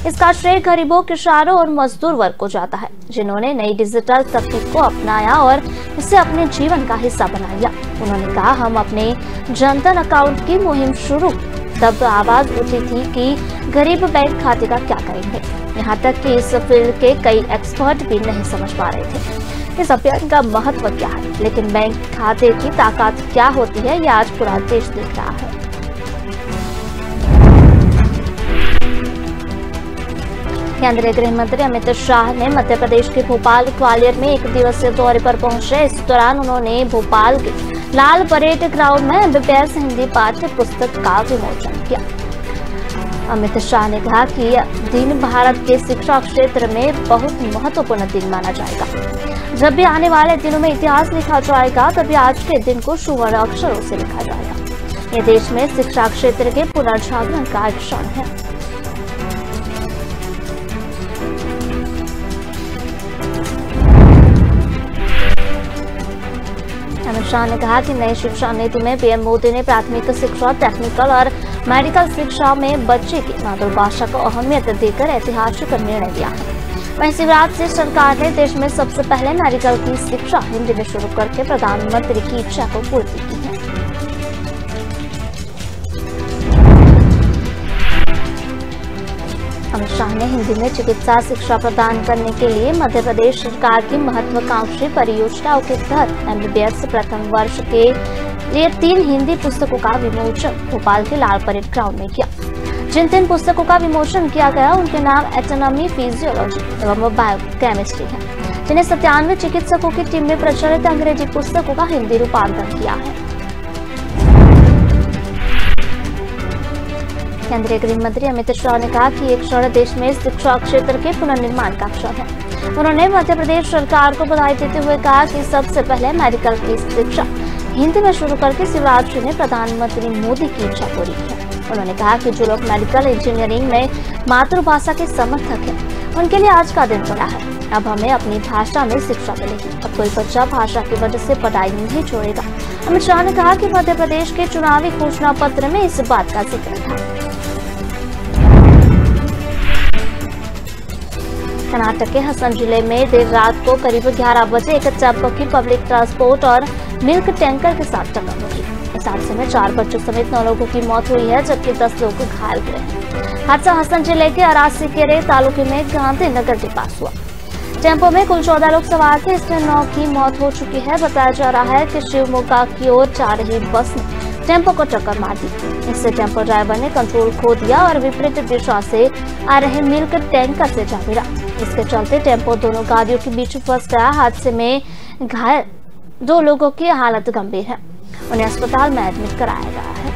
इसका श्रेय गरीबों, किसानों और मजदूर वर्ग को जाता है, जिन्होंने नई डिजिटल तकनीक को अपनाया और इसे अपने जीवन का हिस्सा बना लिया। उन्होंने कहा, हम अपने जनधन अकाउंट की मुहिम शुरू तब आवाज उठी थी कि गरीब बैंक खाते का क्या करेंगे। यहाँ तक कि इस फील्ड के कई एक्सपर्ट भी नहीं समझ पा रहे थे इस अभियान का महत्व क्या है, लेकिन बैंक खाते की ताकत क्या होती है ये आज पूरा देश देख रहा है। केंद्रीय गृह मंत्री अमित शाह ने मध्य प्रदेश के भोपाल ग्वालियर में 1 दिवसीय दौरे पर पहुंचे। इस दौरान उन्होंने भोपाल के लाल परेड ग्राउंड में MBBS हिंदी पाठ्य पुस्तक का विमोचन किया। अमित शाह ने कहा कि यह दिन भारत के शिक्षा क्षेत्र में बहुत महत्वपूर्ण दिन माना जाएगा। जब भी आने वाले दिनों में इतिहास लिखा जाएगा, तभी आज के दिन को सुवर्ण अक्षरों से लिखा जाएगा। यह देश में शिक्षा क्षेत्र के पुनर्जागरण का एक क्षण है। अमित शाह ने कहा कि नई शिक्षा नीति में पीएम मोदी ने प्राथमिक शिक्षा, टेक्निकल और मेडिकल शिक्षा में बच्चे की मातृभाषा को अहमियत देकर ऐतिहासिक निर्णय लिया है। वहीं शिवराज सिंह सरकार ने देश में सबसे पहले मेडिकल की शिक्षा हिंदी में शुरू करके प्रधानमंत्री की इच्छा को पूर्ति की है। अमित शाह ने हिंदी में चिकित्सा शिक्षा प्रदान करने के लिए मध्य प्रदेश सरकार की महत्वाकांक्षी परियोजनाओं के तहत MBBS प्रथम वर्ष के लिए 3 हिंदी पुस्तकों का विमोचन भोपाल के लाल परेड ग्राउंड में किया। जिन 3 पुस्तकों का विमोचन किया गया उनके नाम एटोनॉमी, फिजियोलॉजी एवं बायोकेमिस्ट्री है, जिन्हें 97 चिकित्सकों की टीम में प्रचलित अंग्रेजी पुस्तकों का हिंदी रूपांतरण किया है। केंद्रीय गृह मंत्री अमित शाह ने कहा कि एक क्षण देश में शिक्षा क्षेत्र के पुनर्निर्माण का क्षण है। उन्होंने मध्य प्रदेश सरकार को बधाई देते हुए कहा कि सबसे पहले मेडिकल की शिक्षा हिंदी में शुरू करके शिवराज सिंह ने प्रधानमंत्री मोदी की इच्छा पूरी की। उन्होंने कहा कि जो लोग मेडिकल इंजीनियरिंग में मातृभाषा के समर्थक हैं, उनके लिए आज का दिन बड़ा है। अब हमें अपनी भाषा में शिक्षा मिलेगी। अब कोई बच्चा भाषा की वजह से पढ़ाई नहीं छोड़ेगा। अमित शाह ने कहा कि मध्य प्रदेश के चुनावी घोषणा पत्र में इस बात का जिक्र था। कर्नाटक के हसन जिले में देर रात को करीब 11 बजे एक टेम्पो की पब्लिक ट्रांसपोर्ट और मिल्क टैंकर के साथ टक्कर हुई। इस हादसे में 4 बच्चों समेत 9 लोगों की मौत हुई है, जबकि 10 लोग घायल हुए हैं। हादसा हसन जिले के अरासीकेरे तालुके में गांधीनगर के पास हुआ। टेम्पो में कुल 14 लोग सवार थे, इसमें 9 की मौत हो चुकी है। बताया जा रहा है कि शिवमोगा की ओर जा रही बस ने टेम्पो को टक्कर मार दी। इससे टेम्पो ड्राइवर ने कंट्रोल खो दिया और विपरीत दिशा से आ रहे मिल्क टैंकर से जा भिड़ा। इसके चलते टेम्पो दोनों गाड़ियों के बीच फंस गया। हादसे में घायल 2 लोगों की हालत गंभीर है। उन्हें अस्पताल में एडमिट कराया गया है।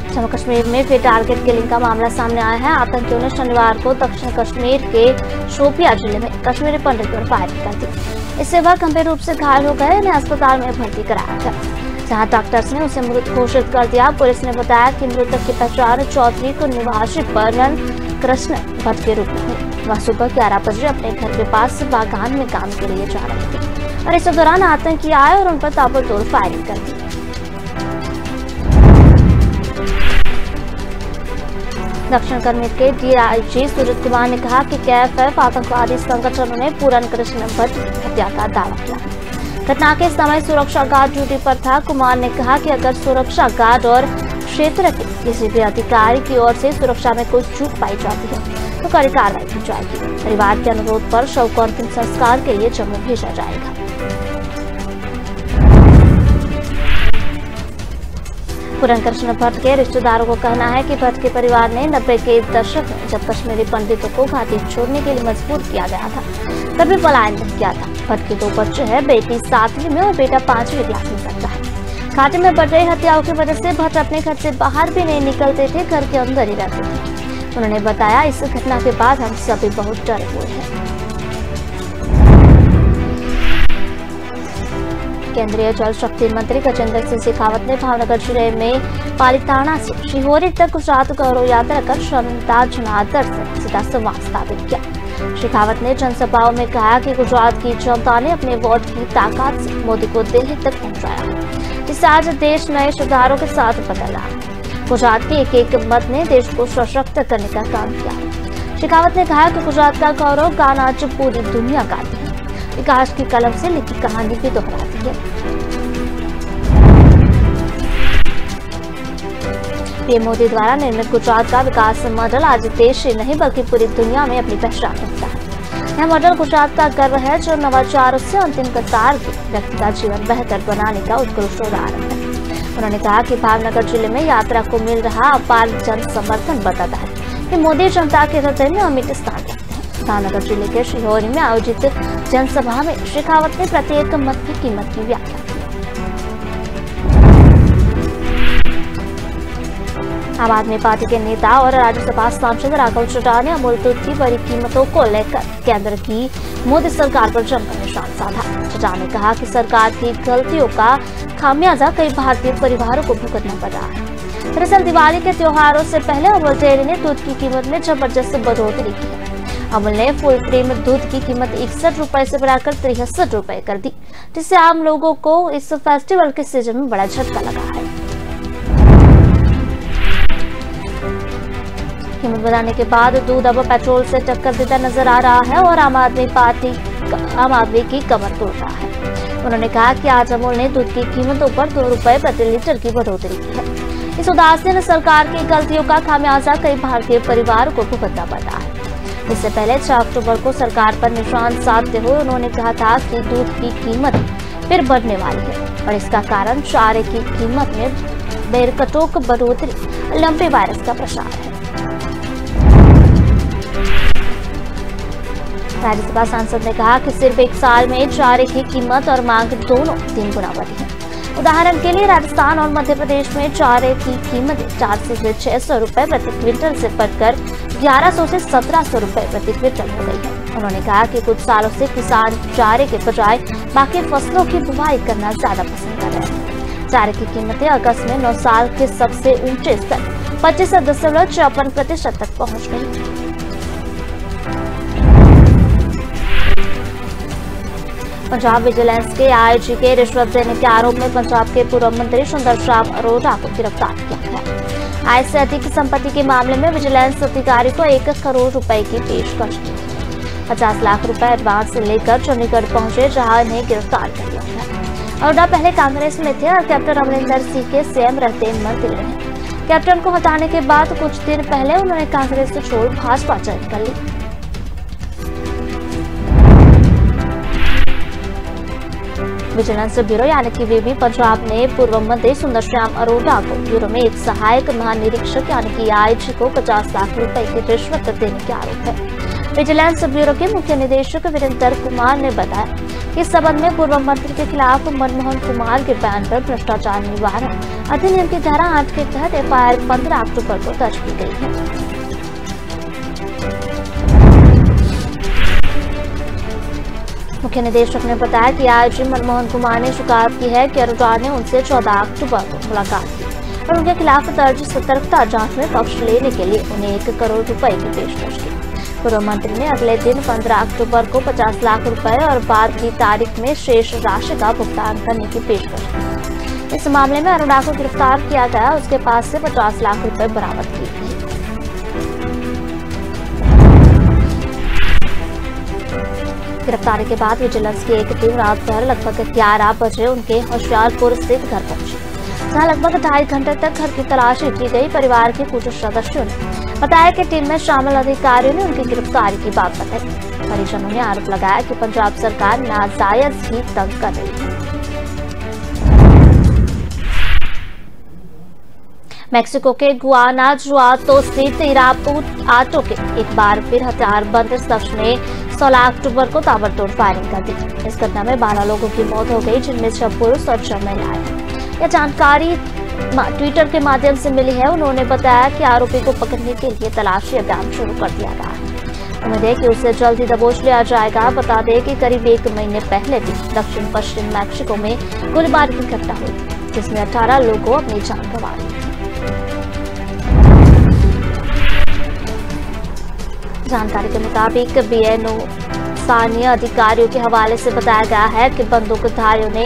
जम्मू कश्मीर में फिर टारगेट किलिंग का मामला सामने आया है। आतंकियों ने शनिवार को दक्षिण कश्मीर के शोपिया जिले में कश्मीरी पंडित पर फायरिंग कर दी। इससे वह गंभीर रूप से घायल हो गए। उन्हें अस्पताल में भर्ती कराया गया, जहां डॉक्टर्स ने उसे मृत घोषित कर दिया। पुलिस ने बताया कि मृतक की पहचान चौधरी को निवासी बर्नन कृष्ण भट्ट के रूप में हुई। वह सुबह 11 बजे अपने घर के पास बागान में काम के लिए जा रहे थे और इस दौरान आतंकी आए और उन पर ताबड़तोड़ फायरिंग कर दी। दक्षिण कश्मीर के डीआईजी सूरज कुमार ने कहा कि KFF आतंकवादी संगठनों ने पूरन कृष्ण भट्ट हत्या का दावा किया। घटना के समय सुरक्षा गार्ड ड्यूटी पर था। कुमार ने कहा कि अगर सुरक्षा गार्ड और क्षेत्र के किसी भी अधिकारी की ओर से सुरक्षा में कोई चूक पाई जाती है तो कड़ी कार्रवाई की जाएगी। परिवार के अनुरोध पर शव को अंतिम संस्कार के लिए जम्मू भेजा जाएगा। पूरन कृष्ण भट्ट के रिश्तेदारों को कहना है कि भट्ट के परिवार ने 90 के दशक में जब कश्मीरी पंडितों को घाटी छोड़ने के लिए मजबूर किया गया था तभी पलायन किया था। भट्ट के 2 बच्चे हैं, बेटी 7वीं में और बेटा 5वीं क्लास में पढ़ता है। घाटी में बढ़ रही हत्याओं की वजह से भट्ट अपने घर से बाहर भी नहीं निकलते थे, घर के अंदर ही रहते थे। उन्होंने बताया, इस घटना के बाद हम सभी बहुत डरे हुए हैं। केंद्रीय जल शक्ति मंत्री गजेंद्र सिंह शेखावत ने भावनगर जिले में पालीताना से शिहोरी तक गुजरात गौरव यात्रा कर क्षमता जनार्दन से सीधा संवाद स्थापित किया। शेखावत ने जनसभाओं में कहा कि गुजरात की जनता ने अपने वोट की ताकत से मोदी को दिल्ली तक पहुंचाया, जिससे आज देश नए सुधारों के साथ बदल रहा है। गुजरात के एक मत ने देश को सशक्त करने का काम किया। शेखावत ने कहा कि गुजरात का गौरव गान आज पूरी दुनिया गाती है, विकास की कलम से लिखी कहानी भी दोहराती है। पीएम मोदी द्वारा निर्मित गुजरात का विकास मॉडल आज देश ही नहीं बल्कि पूरी दुनिया में अपनी पहचान रखता है। यह मॉडल गुजरात का गर्व है, जो नवाचारों से अंतिम कतार के व्यक्ति का जीवन बेहतर बनाने का उत्कृष्ट उदाहरण है। उन्होंने कहा कि भावनगर जिले में यात्रा को मिल रहा अपार जन समर्थन बताता है कि मोदी जनता के हृदय में अमिट स्थान रखते हैं। भावनगर जिले के शिहोरी में आयोजित जनसभा में शेखावत ने प्रत्येक मत की कीमत की व्याख्या की। आम आदमी पार्टी के नेता और राज्यसभा सांसद राघव चड्ढा ने अमूल दूध की बड़ी कीमतों को लेकर केंद्र की मोदी सरकार पर जमकर निशान साधा। चड्ढा ने कहा कि सरकार की गलतियों का खामियाजा कई भारतीय परिवारों को भुगतना पड़ रहा है। दरअसल दिवाली के त्योहारों से पहले अमूल डेयरी ने दूध की कीमत में जबरदस्त बढ़ोतरी की है। अमूल ने फुल क्रीम दूध की कीमत 61 रुपए से बढ़ाकर 63 रुपए कर दी, जिससे आम लोगों को इस फेस्टिवल के सीजन में बड़ा झटका लगा है। कीमत बढ़ाने के बाद दूध अब पेट्रोल से टक्कर देता नजर आ रहा है और आम आदमी की कमर तोड़ रहा है। उन्होंने कहा कि आज अमूल ने दूध की कीमतों पर 2 रुपए प्रति लीटर की बढ़ोतरी की है। इस उदासीन सरकार की गलतियों का खामियाजा कई भारतीय परिवारों को भुगतना पड़ रहा है। इससे पहले 6 अक्टूबर को सरकार पर निशान साधते हुए उन्होंने कहा था कि दूध की कीमत फिर बढ़ने वाली है और इसका कारण चारे की कीमत में बेरकटोक बढ़ोतरी लंपी वायरस का प्रसार है। राज्यसभा सांसद ने कहा कि सिर्फ 1 साल में चारे की कीमत और मांग दोनों 3 गुना बढ़ी है। उदाहरण के लिए राजस्थान और मध्य प्रदेश में चारे की कीमत 400 से 600 रुपए प्रति क्विंटल से बढ़कर 1100 से 1700 रुपए प्रति क्विंटल हो गई है। उन्होंने कहा कि कुछ सालों से किसान चारे के बजाय बाकी फसलों की बुवाई करना ज्यादा पसंद कर रहे हैं। चारे की कीमतें अगस्त में 9 साल के सबसे ऊंचे स्तर 25.54% तक पहुंच गई। पंजाब विजिलेंस के आईजी के रिश्वत देने के आरोप में पंजाब के पूर्व मंत्री सुंदर श्याम अरोड़ा को गिरफ्तार किया गया। आय से अधिक संपत्ति के मामले में विजिलेंस अधिकारी को 1 करोड़ रुपए की पेशकश की। 50 लाख रुपए एडवांस लेकर चंडीगढ़ पहुंचे, जहां इन्हें गिरफ्तार कर लिया गया। अरोड़ा पहले कांग्रेस में थे और कैप्टन अमरिंदर सिंह के सीएम रहते मंत्री रहे। कैप्टन को हटाने के बाद कुछ दिन पहले उन्होंने कांग्रेस से छोड़ भाजपा ज्वाइन कर ली। विजिलेंस ब्यूरो यानी कि विबी पंजाब ने पूर्व मंत्री सुंदर श्याम अरोड़ा को ब्यूरो में एक सहायक महानिरीक्षक यानी कि आईजी को 50 लाख रुपए की रिश्वत देने के आरोप है। विजिलेंस ब्यूरो के मुख्य निदेशक वीरेंद्र कुमार ने बताया इस संबंध में पूर्व मंत्री के खिलाफ मनमोहन कुमार के बयान पर भ्रष्टाचार निवारण अधिनियम की धारा 8 के तहत एफआईआर 15 अक्टूबर को दर्ज की गई है। मुख्य निदेशक ने बताया कि आज मनमोहन कुमार ने शिकायत की है कि अरोड़ा ने उनसे 14 अक्टूबर को मुलाकात की और उनके खिलाफ दर्ज सतर्कता जांच में पक्ष लेने के लिए उन्हें 1 करोड़ रुपए की पेशकश की। पूर्व मंत्री ने अगले दिन 15 अक्टूबर को 50 लाख रुपए और बाद की तारीख में शेष राशि का भुगतान करने की पेशकश की। इस मामले में अरोड़ा को गिरफ्तार किया गया, उसके पास से 50 लाख रुपए बरामद किए गए। गिरफ्तारी के बाद विजिलेंस की एक टीम रात भर लगभग 11 बजे उनके होशियारपुर स्थित घर पहुंची, जहां लगभग 2.5 घंटे तक घर की तलाशी की गई। परिवार के कुछ सदस्यों ने बताया कि टीम में शामिल अधिकारियों ने उनकी गिरफ्तारी की बात बताई। परिजनों ने आरोप लगाया कि पंजाब सरकार नाजायज ही तंग कर रही है। मेक्सिको के गुआनाजुआतो स्थित इरापुआटो के एक बार फिर हथियारबंद शख्स ने 16 अक्टूबर को ताबड़तोड़ फायरिंग कर दी। इस घटना में 12 लोगों की मौत हो गई, जिनमें 6 पुरुष और 6 महिलाएं हैं। यह जानकारी ट्विटर के माध्यम से मिली है। उन्होंने बताया कि आरोपी को पकड़ने के लिए तलाशी अभियान शुरू कर दिया गया है। उम्मीद है कि उसे जल्द ही दबोच लिया जाएगा। बता दें कि करीब 1 महीने पहले भी दक्षिण पश्चिम मैक्सिको में गोलीबारी की घटना हुई, जिसमें 18 लोगों अपनी जान गंवा दी। जानकारी के मुताबिक बीएनओ स्थानीय अधिकारियों के हवाले से बताया गया है कि बंदूकधारियों ने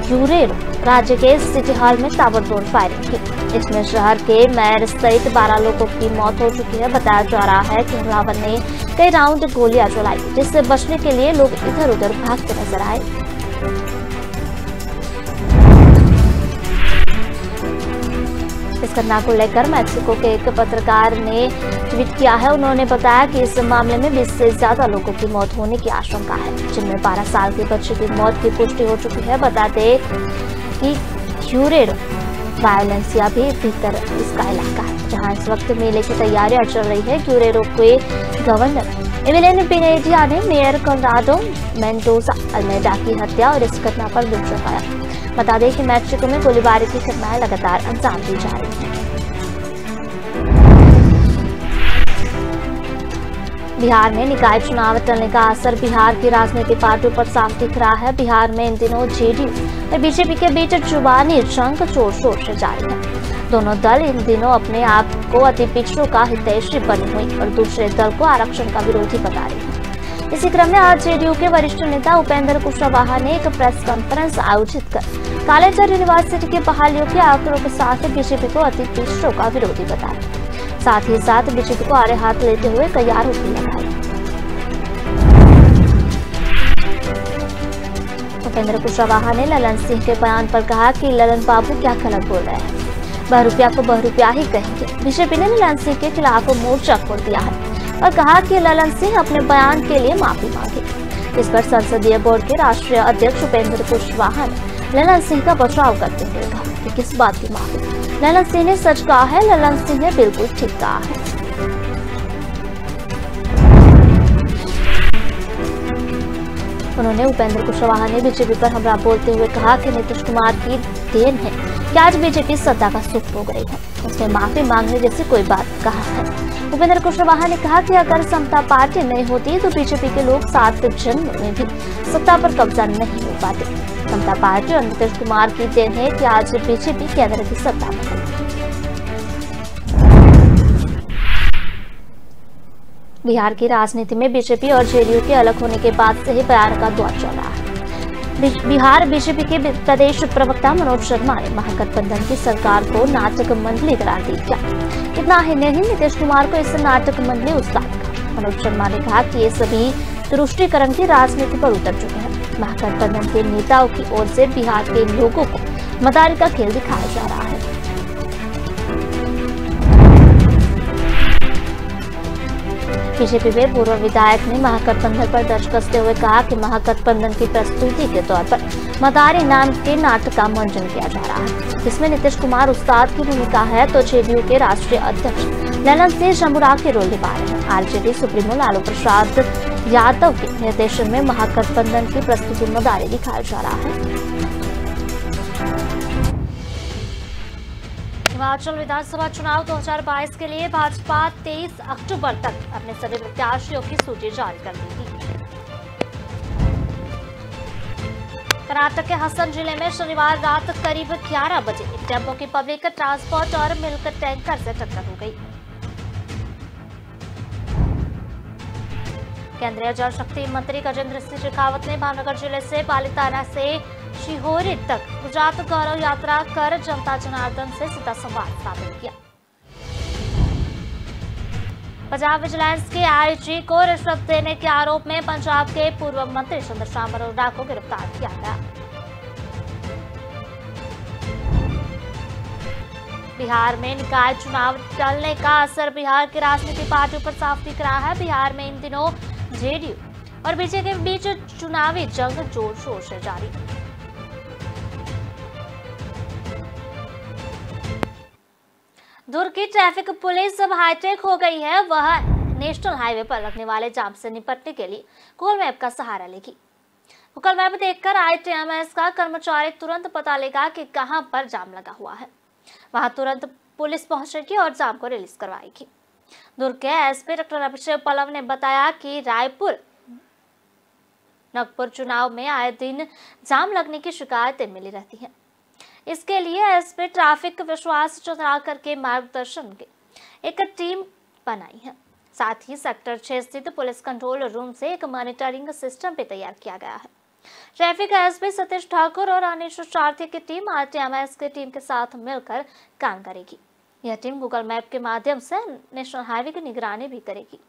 यूरेरो राज्य के सिटी हॉल में ताबड़तोड़ फायरिंग की। इसमें शहर के मेयर सहित 12 लोगों की मौत हो चुकी है। बताया जा रहा है कि हमलावर ने कई राउंड गोलियां चलाई, जिससे बचने के लिए लोग इधर उधर भागते नजर आए। इस घटना को लेकर मैक्सिको के एक पत्रकार ने ट्वीट किया है। उन्होंने बताया कि इस मामले में 20 से ज्यादा लोगों की मौत होने की आशंका है, जिनमें 12 साल के बच्चे की मौत की पुष्टि हो चुकी है। बता दें कि यूरेरो वायलेंसिया भी भीतर इसका इलाका है, जहां इस वक्त मेले की तैयारियां चल रही है। यूरेरो के गवर्नर एमिलियनो पिनेडिया ने मेयर कॉनराडो मेंडोजा अल्मेडा की हत्या और इस घटना पर दुख जताया। बता दें कि मैक्सिको में गोलीबारी की घटनाएं लगातार अंजाम दी जा रही हैं। बिहार में निकाय चुनाव टलने का असर बिहार की राजनीतिक पार्टियों पर साफ दिख रहा है। बिहार में इन दिनों जेडीयू और बीजेपी के बीच जुबानी जंग जोर शोर से जारी है। दोनों दल इन दिनों अपने आप को अति पिछड़ों का हितैषी बनी हुई और दूसरे दल को आरक्षण का विरोधी बता रही है। इसी क्रम में आज जेडीयू के वरिष्ठ नेता उपेंद्र कुशवाहा ने एक प्रेस कॉन्फ्रेंस आयोजित कर कॉलेज यूनिवर्सिटी की बहालियों के आंकड़ों के साथ बीजेपी को अति पिछड़ों का विरोधी बताया। साथ ही साथ बीजेपी को आड़े हाथ लेते हुए कई आरोप भी लगाए। उपेंद्र कुशवाहा ने ललन सिंह के बयान पर कहा कि ललन बाबू क्या गलत बोल रहे हैं, बहुरूपिया को बहुरूपिया ही कहेंगे। बीजेपी ने ललन सिंह के खिलाफ मोर्चा खोल दिया है और कहा कि ललन सिंह अपने बयान के लिए माफी मांगे। इस पर संसदीय बोर्ड के राष्ट्रीय अध्यक्ष उपेंद्र कुशवाहा ने ललन सिंह का बचाव करते हुए कहा कि किस बात की माफी। ललन सिंह ने सच कहा है, ललन सिंह ने बिल्कुल ठीक कहा है। उन्होंने उपेंद्र कुशवाहा ने बीजेपी पर हमला बोलते हुए कहा कि नीतीश कुमार की देन है कि आज बीजेपी सत्ता का सुख हो गई है, उसने माफी मांगने जैसी कोई बात कहा है। उपेंद्र कुशवाहा ने कहा कि अगर समता पार्टी नहीं होती तो बीजेपी के लोग 7 जन्म में भी सत्ता पर कब्जा नहीं हो पाते। समता पार्टी और नीतीश कुमार की देन है कि आज बीजेपी केंद्र की सत्ता में है। बिहार की राजनीति में बीजेपी और जेडीयू के अलग होने के बाद से ही बयान का दौर चल रहा है। बिहार बीजेपी के प्रदेश प्रवक्ता मनोज शर्मा ने महागठबंधन की सरकार को नाटक मंडली करार दी। क्या इतना ही नहीं, नीतीश कुमार को इस नाटक मंडली उस्ताद कहा। मनोज शर्मा ने कहा कि ये सभी तुष्टीकरण की राजनीति पर उतर चुके हैं। महागठबंधन के नेताओं की ओर से बिहार के लोगों को मदारी का खेल दिखाया जा रहा है। बीजेपी में पूर्व विधायक ने महागठबंधन पर दर्ज कसते हुए कहा कि महागठबंधन की प्रस्तुति के तौर पर मदारी नाम के नाटक का मंचन किया जा रहा है, जिसमें नीतीश कुमार उस्ताद की भूमिका है तो जेडीयू के राष्ट्रीय अध्यक्ष ललन सिंह जमुरा के रोल निभा रहे हैं। आरजेडी सुप्रीमो लालू प्रसाद यादव के निर्देशन में महागठबंधन की प्रस्तुति मदारी दिखाया जा रहा है। हिमाचल विधानसभा चुनाव 2022 के लिए भाजपा 23 अक्टूबर तक अपने सभी प्रत्याशियों की सूची जारी कर देगी। कर्नाटक के हसन जिले में शनिवार रात करीब 11 बजे एक टेम्पो की पब्लिक ट्रांसपोर्ट और मिल्क टैंकर से टक्कर हो गई। केंद्रीय जल शक्ति मंत्री गजेंद्र सिंह शेखावत ने भावनगर जिले से पालिताना से शिहोरी तक गुजरात गौरव यात्रा कर जनता जनार्दन से सीधा संवाद स्थापित किया। पंजाब विजिलेंस के आईजी को रिश्वत देने के आरोप में पंजाब के पूर्व मंत्री चंद्रश्याम अरोड़ा को गिरफ्तार किया गया। बिहार में निकाय चुनाव टलने का असर बिहार की राजनीतिक पार्टियों पर साफ दिख रहा है। बिहार में इन दिनों जेडीयू और बीजेपी के बीच चुनावी जंग जोर शोर से जारी। दुर्ग की ट्रैफिक पुलिस अब हाईटेक हो गई है। वह नेशनल हाईवे पर लगने वाले जाम से निपटने के लिए गूगल मैप का सहारा लेगी। गूगल मैप देखकर आईटीएमएस का कर्मचारी तुरंत पता लेगा कि कहां पर जाम लगा हुआ है। वहां तुरंत पुलिस पहुंचेगी और जाम को रिलीज करवाएगी। दुर्ग के एसपी डॉक्टर अभिषेक पल्लव ने बताया कि रायपुर नागपुर चुनाव में आए दिन जाम लगने की शिकायतें मिली रहती हैं। इसके लिए एसपी ट्रैफिक विश्वास चौधरी करके मार्गदर्शन के एक टीम बनाई है। साथ ही सेक्टर 6 स्थित पुलिस कंट्रोल रूम से एक मॉनिटरिंग सिस्टम भी तैयार किया गया है। ट्रैफिक एसपी सतीश ठाकुर और अनिश चारथी की टीम आरटीएमएस की टीम के साथ मिलकर काम करेगी। यह टीम गूगल मैप के माध्यम से नेशनल हाईवे की निगरानी भी करेगी।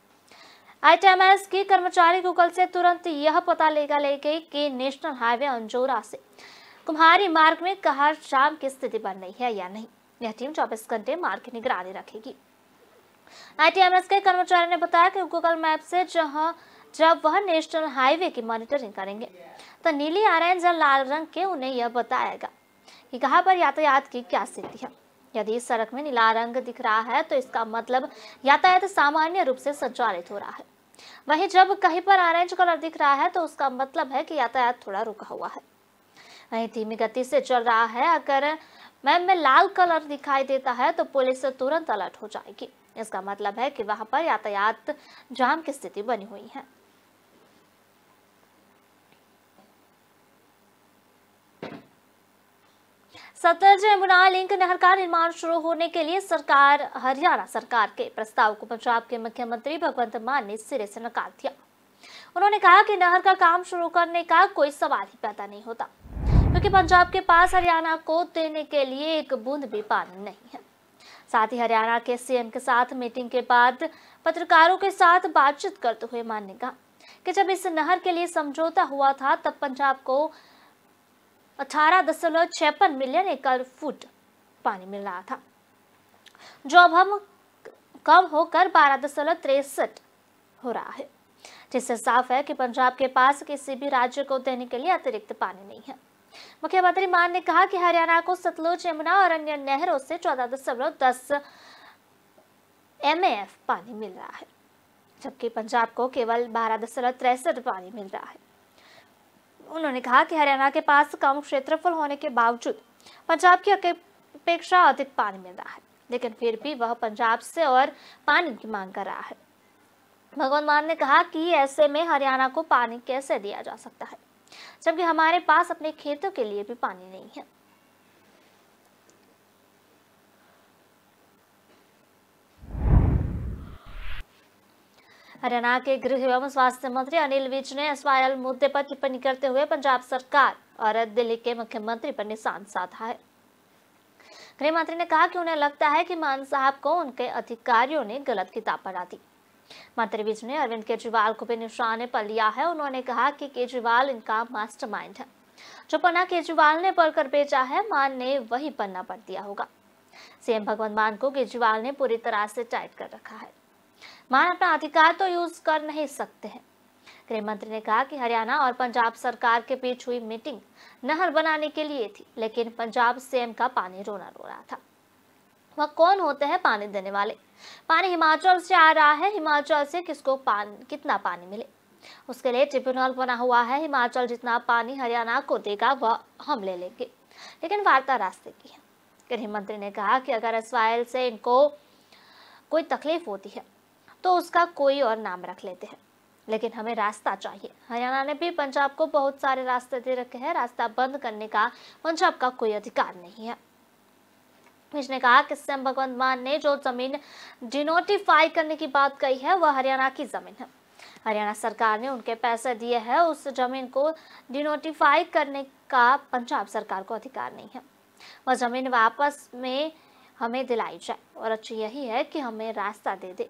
आईटीएमएस की कर्मचारी गूगल से तुरंत यह पता लेगी कि नेशनल हाईवे अंजोरा से कुम्हारी मार्ग में कहां जाम की स्थिति बन रही है या नहीं। यह टीम 24 घंटे मार्ग की निगरानी रखेगी। आईटीएमएस के कर्मचारी ने बताया कि गूगल मैप से जब वह नेशनल हाईवे की मॉनिटरिंग करेंगे तो नीली ऑरेंज और लाल रंग के उन्हें यह बताएगा कि कहां पर यातायात की क्या स्थिति है। यदि इस सड़क में नीला रंग दिख रहा है तो इसका मतलब यातायात सामान्य रूप से संचालित हो रहा है। वहीं जब कहीं पर ऑरेंज कलर दिख रहा है तो उसका मतलब है कि यातायात थोड़ा रुका हुआ है, वहीं धीमी गति से चल रहा है। अगर मैप में लाल कलर दिखाई देता है तो पुलिस तुरंत अलर्ट हो जाएगी। इसका मतलब है कि वहां पर यातायात जाम की स्थिति बनी हुई है। सतलज यमुना लिंक नहर का निर्माण शुरू होने के लिए हरियाणा सरकार के प्रस्ताव को पंजाब के मुख्यमंत्री भगवंत मान ने सिरे से नकार दिया। उन्होंने कहा कि नहर का काम शुरू करने का कोई सवाल ही पैदा नहीं होता, क्योंकि पंजाब के पास हरियाणा को देने के लिए एक बूंद भी पानी नहीं है। साथ ही हरियाणा के सीएम के साथ मीटिंग के बाद पत्रकारों के साथ बातचीत करते हुए मान ने कहा कि जब इस नहर के लिए समझौता हुआ था तब पंजाब को 18.56 मिलियन एकड़ फुट पानी मिल रहा था, जो अब हम कम होकर 12.63 हो रहा है, जिससे साफ है कि पंजाब के पास किसी भी राज्य को देने के लिए अतिरिक्त पानी नहीं है। मुख्यमंत्री मान ने कहा कि हरियाणा को सतलुज, यमुना और अन्य नहरों से 14.10 MAF पानी मिल रहा है, जबकि पंजाब को केवल 12.63 पानी मिल रहा है। उन्होंने कहा कि हरियाणा के पास कम क्षेत्रफल होने के बावजूद पंजाब की अपेक्षा अधिक पानी मिल रहा है, लेकिन फिर भी वह पंजाब से और पानी की मांग कर रहा है। भगवंत मान ने कहा कि ऐसे में हरियाणा को पानी कैसे दिया जा सकता है, जबकि हमारे पास अपने खेतों के लिए भी पानी नहीं है। हरियाणा के गृह एवं स्वास्थ्य मंत्री अनिल विज ने एसवाईएल मुद्दे पर टिप्पणी करते हुए पंजाब सरकार और दिल्ली के मुख्यमंत्री पर निशान साधा है। गृह मंत्री ने कहा कि उन्हें लगता है कि मान साहब को उनके अधिकारियों ने गलत किताब पढ़ा दी। मंत्री विज ने अरविंद केजरीवाल को भी निशाने पर लिया है। उन्होंने कहा कि केजरीवाल इनका मास्टरमाइंड है, जो पन्ना केजरीवाल ने पढ़कर भेजा है, मान ने वही पन्ना पढ़ दिया होगा। सीएम भगवंत मान को केजरीवाल ने पूरी तरह से टाइट कर रखा है। मान अपना अधिकार तो यूज कर नहीं सकते हैं। गृह मंत्री ने कहा कि हरियाणा और पंजाब सरकार के बीच हुई मीटिंग नहर बनाने के लिए थी, लेकिन पंजाब सीएम का पानी रोना रो रहा था। वह कौन होते हैं पानी देने वाले? पानी हिमाचल से आ रहा है, हिमाचल से किसको कितना पानी मिले उसके लिए ट्रिब्यूनल बना हुआ है। हिमाचल जितना पानी हरियाणा को देगा वह हम ले लेंगे, लेकिन वार्ता रास्ते की है। गृह मंत्री ने कहा कि अगर इसराइल से इनको कोई तकलीफ होती है तो उसका कोई और नाम रख लेते हैं, लेकिन हमें रास्ता चाहिए। हरियाणा ने भी पंजाब को बहुत सारे रास्ते दे रखे हैं, रास्ता बंद करने का पंजाब का कोई अधिकार नहीं है। इसने कहा कि सीएम भगवंत मान ने जो जमीन डिनोटिफाई करने की बात कही है वह हरियाणा की जमीन है। हरियाणा सरकार ने उनके पैसे दिए हैं, उस जमीन को डिनोटिफाई करने का पंजाब सरकार को अधिकार नहीं है। वह जमीन वापस में हमें दिलाई जाए और अच्छी यही है कि हमें रास्ता दे दे।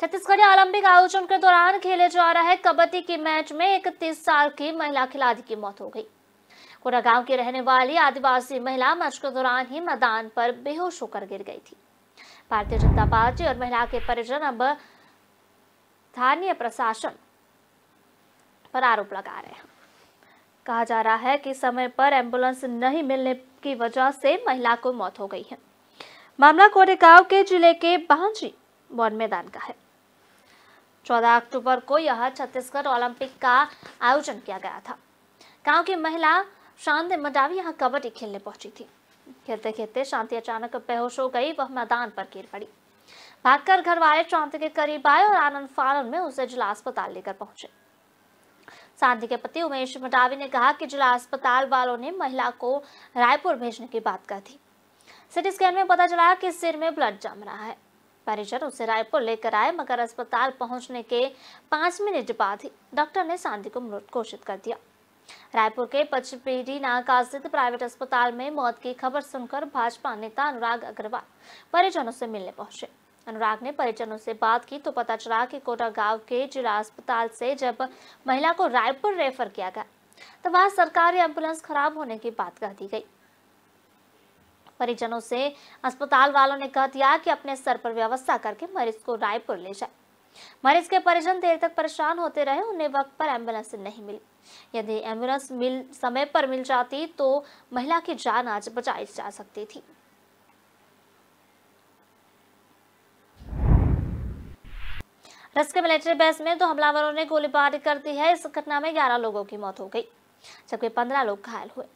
छत्तीसगढ़ ओलंपिक आयोजन के दौरान खेले जा रहे कबड्डी की मैच में 31 साल की महिला खिलाड़ी की मौत हो गई। कोरागांव की रहने वाली आदिवासी महिला मैच के दौरान ही मैदान पर बेहोश होकर गिर गई थी। भारतीय जनता पार्टी और महिला के परिजन अब स्थानीय प्रशासन पर आरोप लगा रहे हैं। कहा जा रहा है कि समय पर एम्बुलेंस नहीं मिलने की वजह से महिला को मौत हो गई है। मामला कोरेगांव के जिले के बांजी वन मैदान का है। 14 अक्टूबर को यह छत्तीसगढ़ ओलंपिक का आयोजन किया गया था। गांव की महिला शांति मडावी यहाँ कबड्डी खेलने पहुंची थी। खेलते खेलते शांति अचानक बेहोश हो गई। वह मैदान पर गिर पड़ी। भागकर घर वाले शांति के करीब आए और आनंद फानन में उसे जिला अस्पताल लेकर पहुंचे। शांति के पति उमेश मडावी ने कहा कि जिला अस्पताल वालों ने महिला को रायपुर भेजने की बात कही थी। सिटी स्कैन में पता चला कि सिर में ब्लड जम रहा है। परिजन उसे रायपुर लेकर आए, मगर अस्पताल पहुंचने के 5 मिनट बाद ही डॉक्टर ने शांति को मृत घोषित कर दिया। रायपुर के पचपेड़ी नाका स्थित प्राइवेट अस्पताल में मौत की खबर सुनकर भाजपा नेता अनुराग अग्रवाल परिजनों से मिलने पहुंचे। अनुराग ने परिजनों से बात की तो पता चला कि कोरागांव के जिला अस्पताल से जब महिला को रायपुर रेफर किया गया तो वहां सरकारी एम्बुलेंस खराब होने की बात कह दी गई। परिजनों से अस्पताल वालों ने कह दिया कि अपने स्तर पर व्यवस्था करके मरीज को रायपुर ले जाए। मरीज के परिजन देर तक परेशान होते रहे। उन्हें वक्त पर एम्बुलेंस नहीं मिली। यदि एम्बुलेंस समय पर मिल जाती तो महिला की जान आज बचाई जा सकती थी। रस के मिलिट्री बेस में 2 हमलावरों ने गोलीबारी कर दी है। इस घटना में 11 लोगों की मौत हो गई, जबकि 15 लोग घायल हुए।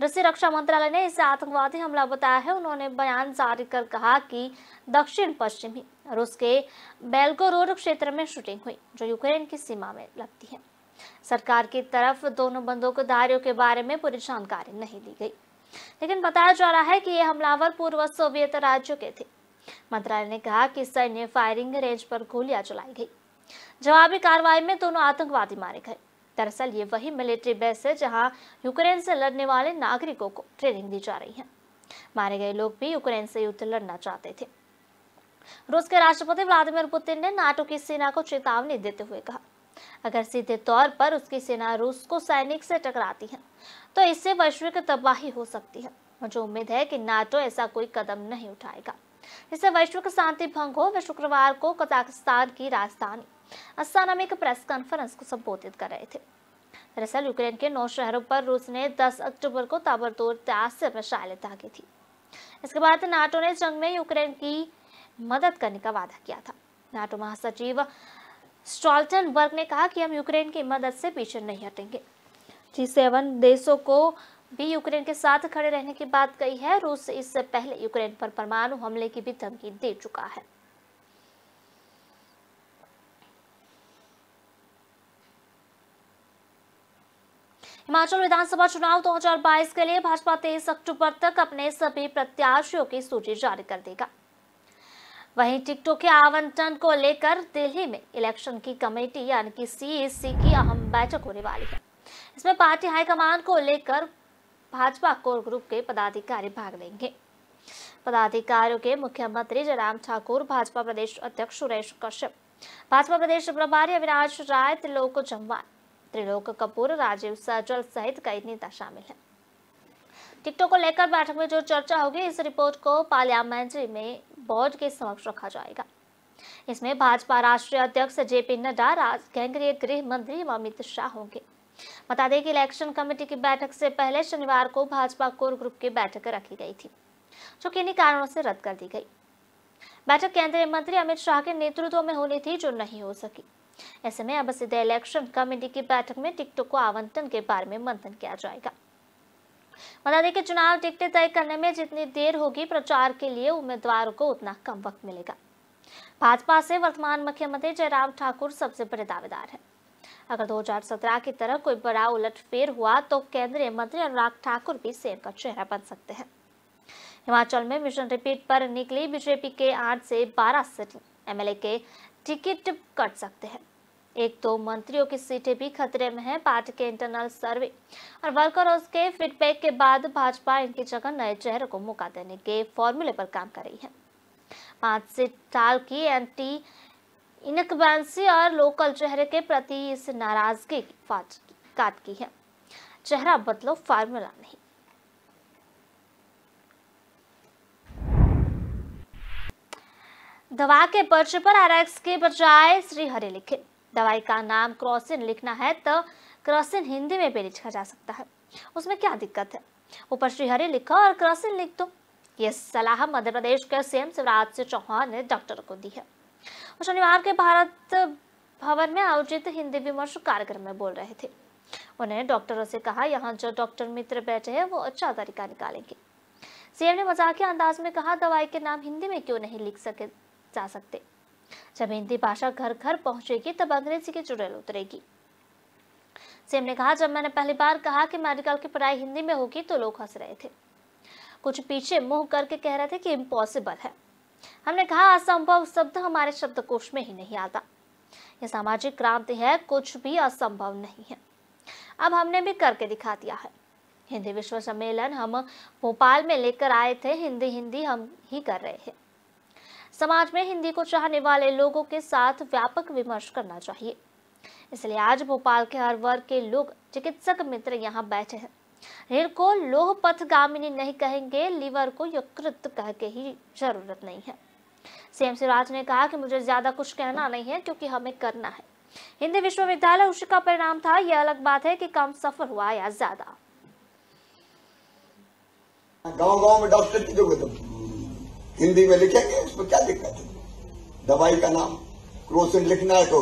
रूसी रक्षा मंत्रालय ने इसे आतंकवादी हमला बताया है। उन्होंने बयान जारी कर कहा कि दक्षिण पश्चिमी रूस के बेल्गोरोड क्षेत्र में शूटिंग हुई, जो यूक्रेन की सीमा में लगती है। सरकार की तरफ दोनों बंदूकधारियों के बारे में पूरी जानकारी नहीं दी गई, लेकिन बताया जा रहा है कि ये हमलावर पूर्व सोवियत राज्यों के थे। मंत्रालय ने कहा कि सैन्य फायरिंग रेंज पर गोलियां चलाई गई। जवाबी कार्रवाई में दोनों आतंकवादी मारे गए। दरअसल ये वही मिलिट्री बेस है जहां यूक्रेन से लड़ने वाले नागरिकों को ट्रेनिंग दी जा रही है। मारे गए लोग भी यूक्रेन से युद्ध लड़ना चाहते थे। रूस के राष्ट्रपति व्लादिमीर पुतिन ने नाटो की सेना को चेतावनी देते हुए कहा, अगर सीधे तौर पर उसकी सेना रूस को सैनिक से टकराती है तो इससे वैश्विक तबाही हो सकती है। मुझे उम्मीद है कि नाटो ऐसा कोई कदम नहीं उठाएगा, इससे वैश्विक शांति भंग हो। वे शुक्रवार को कजाकिस्तान की राजधानी अस्ताना में एक प्रेस कॉन्फ्रेंस को संबोधित कर रहे थे। दरअसल यूक्रेन के 9 शहरों पर रूस ने 10 अक्टूबर को ताबड़तोड़ 83 मिसाइलें दागी थी। इसके बाद नाटो ने जंग में यूक्रेन की मदद करने का वादा किया था। नाटो महासचिव स्टॉल्टनबर्ग ने कहा कि हम यूक्रेन की मदद से पीछे नहीं हटेंगे। G7 देशों को भी यूक्रेन के साथ खड़े रहने की बात कही है। रूस इससे पहले यूक्रेन पर परमाणु हमले की भी धमकी दे चुका है। हिमाचल विधानसभा चुनाव 2022 के लिए भाजपा 23 अक्टूबर तक अपने सभी प्रत्याशियों की सूची जारी कर देगा। वहीं टिकटों के आवंटन को लेकर दिल्ली में इलेक्शन की कमेटी यानी कि CEC की अहम बैठक होने वाली है। इसमें पार्टी हाईकमान को लेकर भाजपा कोर ग्रुप के पदाधिकारी भाग लेंगे। पदाधिकारियों के मुख्यमंत्री जयराम ठाकुर, भाजपा प्रदेश अध्यक्ष सुरेश कश्यप, भाजपा प्रदेश प्रभारी अविनाश राय, त्रिलोक कपूर, राजीव सहजल सहित कई नेता शामिल हैं। टिकटों को लेकर बैठक में जो चर्चा होगी, इस रिपोर्ट को पार्लियामेंट्री में बोर्ड के समक्ष रखा जाएगा। इसमें भाजपा राष्ट्रीय अध्यक्ष जेपी नड्डा, केंद्रीय गृह मंत्री अमित शाह होंगे। बता दें कि इलेक्शन कमेटी की बैठक से पहले शनिवार को भाजपा कोर ग्रुप की बैठक रखी गई थी, जो किन्हीं कारणों से रद्द कर दी गई। बैठक केंद्रीय मंत्री अमित शाह के नेतृत्व में होनी थी, जो नहीं हो सकी। ऐसे में अब सीधे इलेक्शन कमेटी की बैठक में टिकटों को आवंटन के बारे में मंथन किया जाएगा। बता दें कि चुनाव टिकटें तय करने में जितनी देर होगी, प्रचार के लिए उम्मीदवारों को उतना कम वक्त मिलेगा। भाजपा से वर्तमान मुख्यमंत्री जयराम ठाकुर सबसे बड़े दावेदार हैं। अगर 2017 की तरह कोई बड़ा उलटफेर हुआ तो केंद्रीय मंत्री अनुराग ठाकुर भी सीएम का चेहरा बन सकते हैं। हिमाचल में मिशन रिपीट पर निकली बीजेपी के 8 से 12 सीटिंग एमएलए के टिकट कट सकते हैं। 1-2 मंत्रियों की सीटें भी खतरे में हैं। पार्टी के इंटरनल सर्वे और वर्करों के फीडबैक के बाद भाजपा इनकी जगह नए चेहरे को मौका देने के फॉर्मूले पर काम कर रही है। 5 सीट टाल की एंटी इनकम्बेंसी और लोकल चेहरे के प्रति इस नाराजगी काट की है। चेहरा बदलो, फार्मूला नहीं। दवा के पर्चे पर आरएक्स के बजाय श्रीहरि लिखे। दवाई का नाम क्रोसिन लिखना है तो क्रोसिन हिंदी में भी लिखा जा सकता है, उसमें क्या दिक्कत है? ऊपर श्रीहरि लिखो और क्रोसिन लिख दो। यह सलाह मध्य प्रदेश के सीएम शिवराज सिंह चौहान ने डॉक्टरों को दी है। वो शनिवार के भारत भवन में आयोजित हिंदी विमर्श कार्यक्रम में बोल रहे थे। उन्होंने डॉक्टरों से कहा, यहाँ जो डॉक्टर मित्र बैठे हैं वो अच्छा तरीका निकालेंगे। सीएम ने मजाकिया अंदाज में कहा, दवाई के नाम हिंदी में क्यों नहीं लिख जा सकते? जब हिंदी भाषा घर घर पहुंचेगी तब अंग्रेजी की चुड़ैल उतरेगी। सीएम ने कहा, जब मैंने पहली बार कहा कि मेडिकल की पढ़ाई हिंदी में होगी तो लोग हंस रहे थे, कुछ पीछे मुंह करके कह रहे थे कि इम्पॉसिबल है। हमने कहा, असंभव शब्द हमारे शब्दकोश में ही नहीं आता। यह सामाजिक क्रांति है, कुछ भी असंभव नहीं है। अब हमने भी करके दिखा दिया है। हिंदी विश्व सम्मेलन हम भोपाल में लेकर आए थे, हिंदी हम ही कर रहे हैं। समाज में हिंदी को चाहने वाले लोगों के साथ व्यापक विमर्श करना चाहिए। इसलिए आज भोपाल के हर वर्ग के लोग, चिकित्सक मित्र यहाँ बैठे हैं। रेल को लोह पथगामिनी नहीं कहेंगे, लीवर को यकृत कह के ही जरूरत नहीं है। सीएम शिवराज ने कहा कि मुझे ज्यादा कुछ कहना नहीं है, क्योंकि हमें करना है। हिंदी विश्वविद्यालय उसी का परिणाम था। यह अलग बात है कि कम सफर हुआ या ज्यादा। गांव में डॉक्टर की जरूरत है, हिंदी में लिखेंगे, उसमें क्या दिक्कत है? दवाई का नाम क्रोसिन लिखना है तो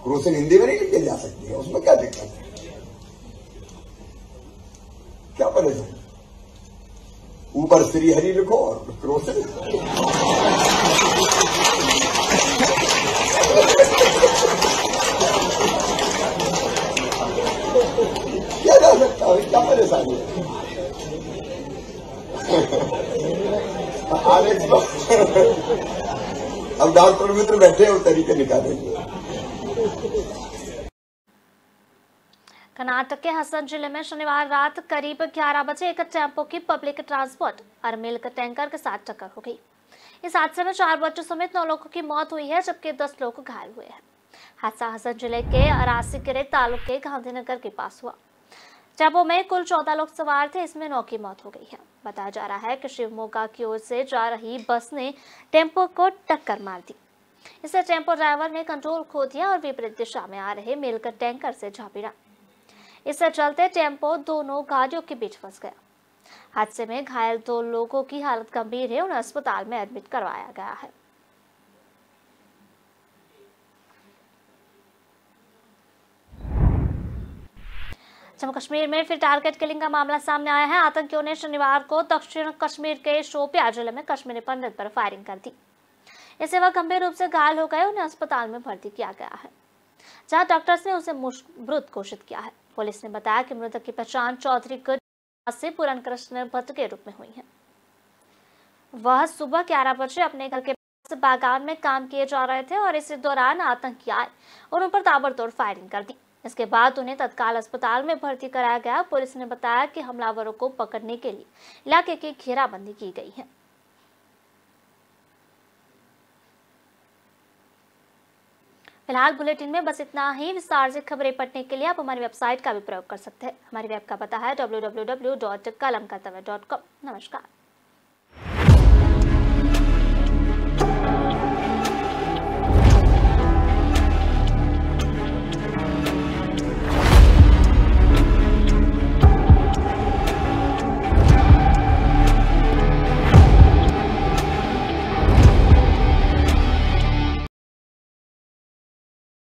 क्रोसिन हिंदी में नहीं लिखी जा सकती है, उसमें क्या दिक्कत है? क्या परेशानी? ऊपर श्रीहरि लिखो और क्रोसिन। क्या जा सकता है? क्या परेशानी है? अब डॉक्टर मित्र बैठे हो, तरीके निकालेंगे। कर्नाटक के हसन जिले में शनिवार रात करीब 11 बजे एक टेम्पो की पब्लिक ट्रांसपोर्ट और मिल्क टैंकर के साथ टक्कर हो गई। इस हादसे में 4 बच्चों समेत 9 लोगों की मौत हुई है, जबकि 10 लोग घायल हुए हैं। हादसा हसन जिले के अरासीकेरे तालुके गांधीनगर के पास हुआ। टेम्पो में कुल 14 लोग सवार थे, इसमें 9 की मौत हो गई है। बताया जा रहा है कि शिवमोगा की ओर से जा रही बस ने टेम्पो को टक्कर मार दी। इससे टेम्पो ड्राइवर ने कंट्रोल खो दिया और विपरीत दिशा में आ रहे मिल्क टैंकर से जा भिड़ा। इससे चलते टेम्पो दोनों गाड़ियों के बीच फंस गया। हादसे में घायल 2 लोगों की हालत गंभीर है, उन्हें अस्पताल में एडमिट करवाया गया है। जम्मू कश्मीर में फिर टारगेट किलिंग का मामला सामने आया है। आतंकियों ने शनिवार को दक्षिण कश्मीर के शोपियां जिले में कश्मीरी पंडित पर फायरिंग कर दी। इससे वह गंभीर रूप से घायल हो गए, उन्हें अस्पताल में भर्ती किया गया है, जहां डॉक्टर्स ने उसे मृत घोषित किया है। पुलिस ने बताया कि मृतक की पहचान चौधरी गुरु से पूरन कृष्ण भट्ट के रूप में हुई है। वह सुबह 11 बजे अपने घर के पास बागान में काम किए जा रहे थे और इसी दौरान आतंकी आए और उन पर ताबड़तोड़ फायरिंग कर दी। इसके बाद उन्हें तत्काल अस्पताल में भर्ती कराया गया। पुलिस ने बताया कि हमलावरों को पकड़ने के लिए इलाके की घेराबंदी की गई है। फिलहाल बुलेटिन में बस इतना ही। विस्तार से खबरें पढ़ने के लिए आप हमारी वेबसाइट का भी प्रयोग कर सकते हैं। हमारी वेब का पता है www.kalamkartavya.com। नमस्कार।